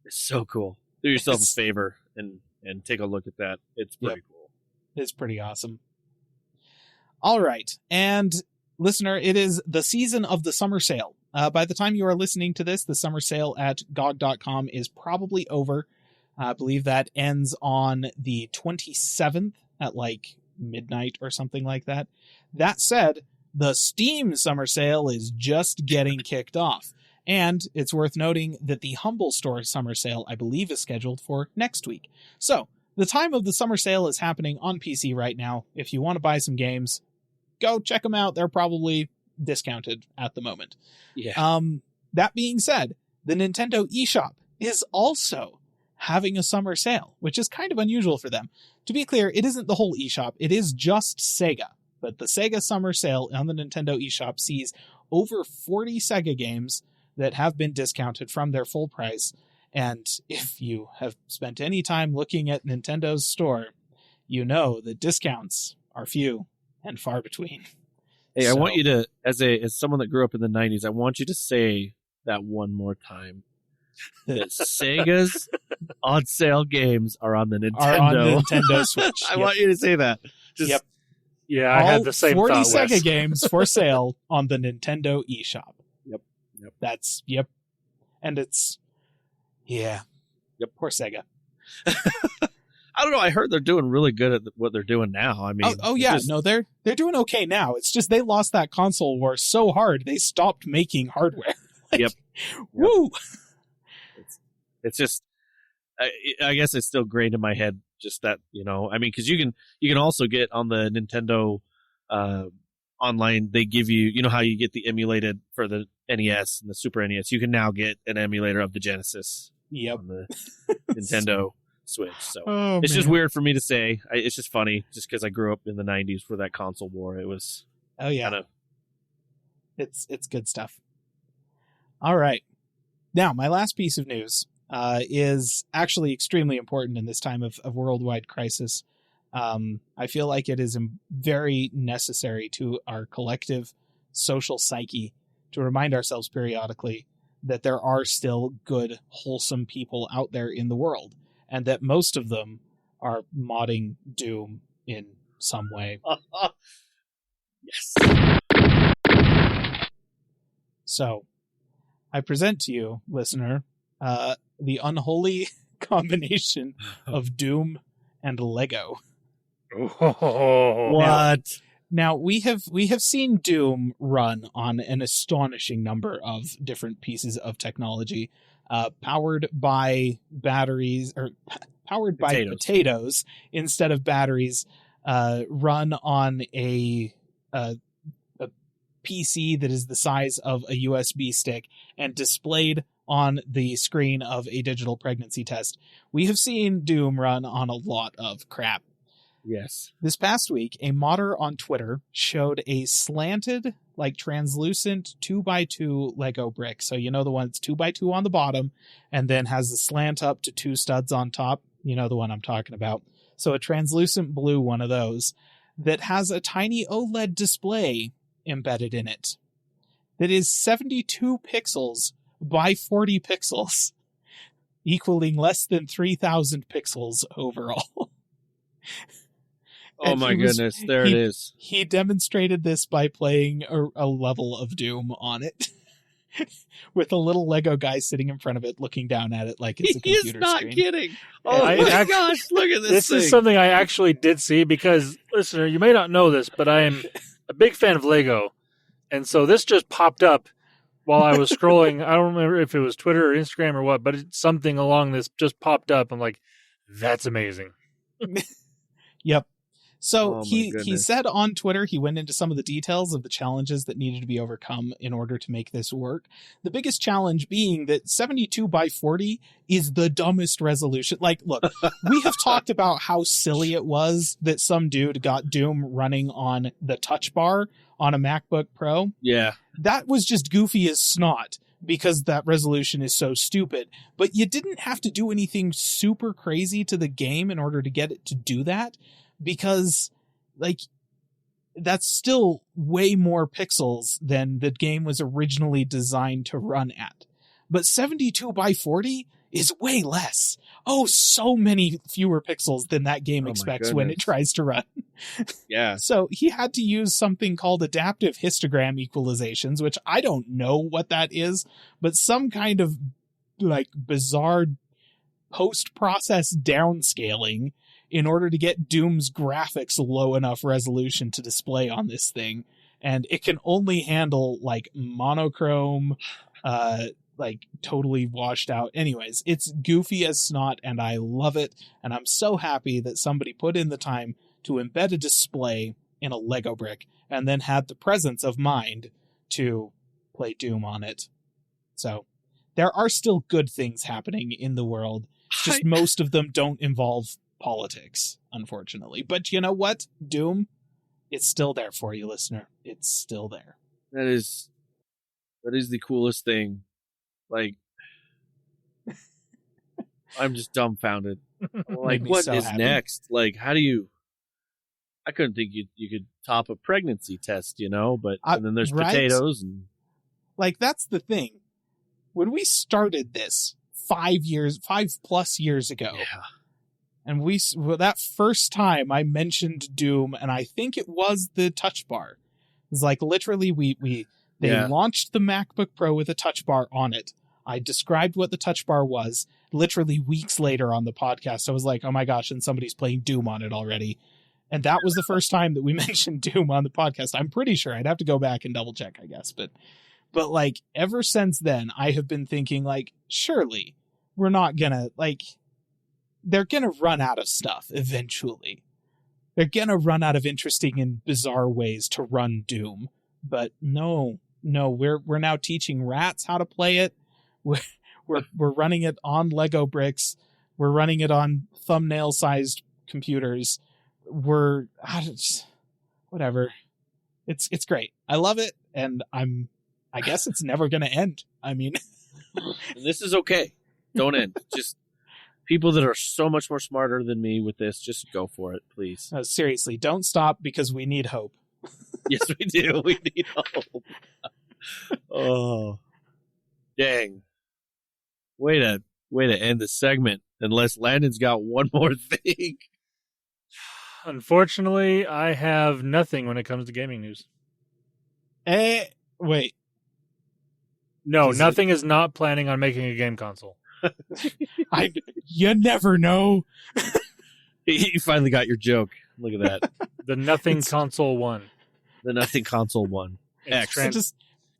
it's so cool. Do yourself a favor and take a look at that. It's pretty cool. It's pretty awesome. All right. And listener, it is the season of the summer sale. By the time you are listening to this, the summer sale at GOG.com is probably over. I believe that ends on the 27th at like midnight or something like that. That said, the Steam summer sale is just getting kicked off. And it's worth noting that the Humble Store summer sale, I believe, is scheduled for next week. So the time of the summer sale is happening on PC right now. If you want to buy some games, go check them out. They're probably discounted at the moment. Yeah. That being said, the Nintendo eShop is also having a summer sale, which is kind of unusual for them. To be clear, it isn't the whole eShop. It is just Sega. But the Sega summer sale on the Nintendo eShop sees over 40 Sega games that have been discounted from their full price. And if you have spent any time looking at Nintendo's store, you know that discounts are few and far between. Hey, I want you to, as someone that grew up in the 90s, I want you to say that one more time. That Sega's on sale games are on the Nintendo Switch. I want you to say that. Yep. Yeah, I had the same 40 thought, Sega Wes. games for sale on the Nintendo eShop. Yep. Yep. And it's, yeah. Yep. Poor Sega. I don't know. I heard they're doing really good at what they're doing now. I mean, they're doing okay now. It's just they lost that console war so hard they stopped making hardware. Yep. Woo! It's just, I guess it's still grained in my head. Just that, I mean, because you can also get on the Nintendo online. They give you, how you get the emulated for the NES and the Super NES. You can now get an emulator of the Genesis. Yep. On the Nintendo Switch. So it's just weird for me to say. It's just funny, just because I grew up in the 90s for that console war. It was. Oh yeah. Kinda... It's good stuff. All right. Now, my last piece of news is actually extremely important in this time of worldwide crisis. I feel like it is very necessary to our collective social psyche to remind ourselves periodically that there are still good, wholesome people out there in the world, and that most of them are modding Doom in some way. Yes. So, I present to you, listener, the unholy combination of Doom and Lego. What? Now we have seen Doom run on an astonishing number of different pieces of technology, powered by batteries or powered by potatoes instead of batteries, run on a PC that is the size of a USB stick and displayed on the screen of a digital pregnancy test. We have seen Doom run on a lot of crap. Yes. This past week, a modder on Twitter showed a slanted, translucent 2x2 Lego brick. So the one that's 2x2 on the bottom and then has the slant up to 2 studs on top. You know the one I'm talking about. So a translucent blue one of those that has a tiny OLED display embedded in it that is 72 pixels by 40 pixels, equaling less than 3,000 pixels overall. Oh my goodness, it is. He demonstrated this by playing a level of Doom on it. With a little Lego guy sitting in front of it looking down at it like it's a computer screen. He's not kidding. Oh my gosh, look at this thing. This is something I actually did see because, listener, you may not know this, but I am a big fan of Lego. And so this just popped up while I was scrolling. I don't remember if it was Twitter or Instagram or what, but it's something along this just popped up. I'm like, that's amazing. Yep. So he said on Twitter, he went into some of the details of the challenges that needed to be overcome in order to make this work. The biggest challenge being that 72 by 40 is the dumbest resolution. Look, we have talked about how silly it was that some dude got Doom running on the touch bar on a MacBook Pro. Yeah. That was just goofy as snot because that resolution is so stupid. But you didn't have to do anything super crazy to the game in order to get it to do that. Because, that's still way more pixels than the game was originally designed to run at. But 72 by 40 is way less. Oh, so many fewer pixels than that game expects when it tries to run. Yeah. So he had to use something called adaptive histogram equalizations, which I don't know what that is, but some kind of, bizarre post-process downscaling in order to get Doom's graphics low enough resolution to display on this thing. And it can only handle monochrome, totally washed out. Anyways, it's goofy as snot and I love it. And I'm so happy that somebody put in the time to embed a display in a Lego brick and then had the presence of mind to play Doom on it. So there are still good things happening in the world. It's just most of them don't involve politics, unfortunately. But you know what? Doom, it's still there for you, listener. It's still there. That is the coolest thing. Like, I'm just dumbfounded. Like, what is next? Like, how do you... I couldn't think you could top a pregnancy test, but and then there's potatoes and... Like, that's the thing. When we started this 5+ years ago, and that first time I mentioned Doom, and I think it was the touch bar. It was like, literally, they launched the MacBook Pro with a touch bar on it. I described what the touch bar was. Literally weeks later on the podcast, I was like, oh my gosh, and somebody's playing Doom on it already. And that was the first time that we mentioned Doom on the podcast. I'm pretty sure. I'd have to go back and double check, I guess. But like, ever since then, I have been thinking, like, surely we're not gonna, like, they're gonna run out of stuff eventually. They're gonna run out of interesting and bizarre ways to run Doom. But no, we're now teaching rats how to play it. We're running it on Lego bricks. We're running it on thumbnail-sized computers. Whatever. It's great. I love it, and I guess it's never going to end. I mean, this is okay. Don't end. Just people that are so much more smarter than me with this, just go for it, please. No, seriously, don't stop, because we need hope. Yes, we do. We need hope. Oh, dang. Way to end the segment, unless Landon's got one more thing. Unfortunately, I have nothing when it comes to gaming news. Wait. No, nothing is not planning on making a game console. You never know. You finally got your joke. Look at that. The Nothing Console 1. The Nothing Console 1. X. It is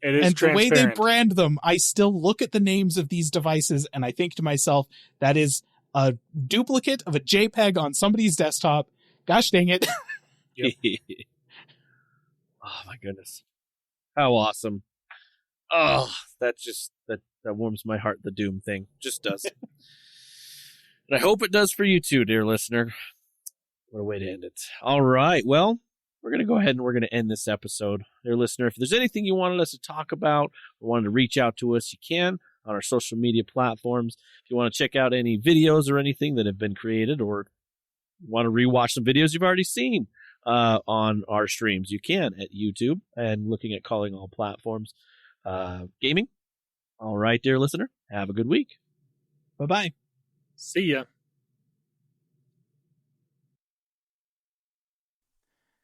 and transparent. The way they brand them, I still look at the names of these devices and I think to myself, that is a duplicate of a JPEG on somebody's desktop. Gosh dang it. Yep. Oh my goodness. How awesome. Oh, that warms my heart, the Doom thing. Just does. And I hope it does for you too, dear listener. What a way to end it. All right. Well, we're going to go ahead and we're going to end this episode. Dear listener, if there's anything you wanted us to talk about or wanted to reach out to us, you can on our social media platforms. If you want to check out any videos or anything that have been created, or want to rewatch some videos you've already seen on our streams, you can at YouTube and looking at Calling All Platforms Gaming. All right, dear listener, have a good week. Bye-bye. See ya.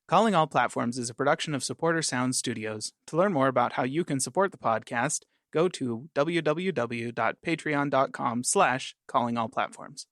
Calling All Platforms is a production of Supporter Sound Studios. To learn more about how you can support the podcast, go to www.patreon.com/callingallplatforms.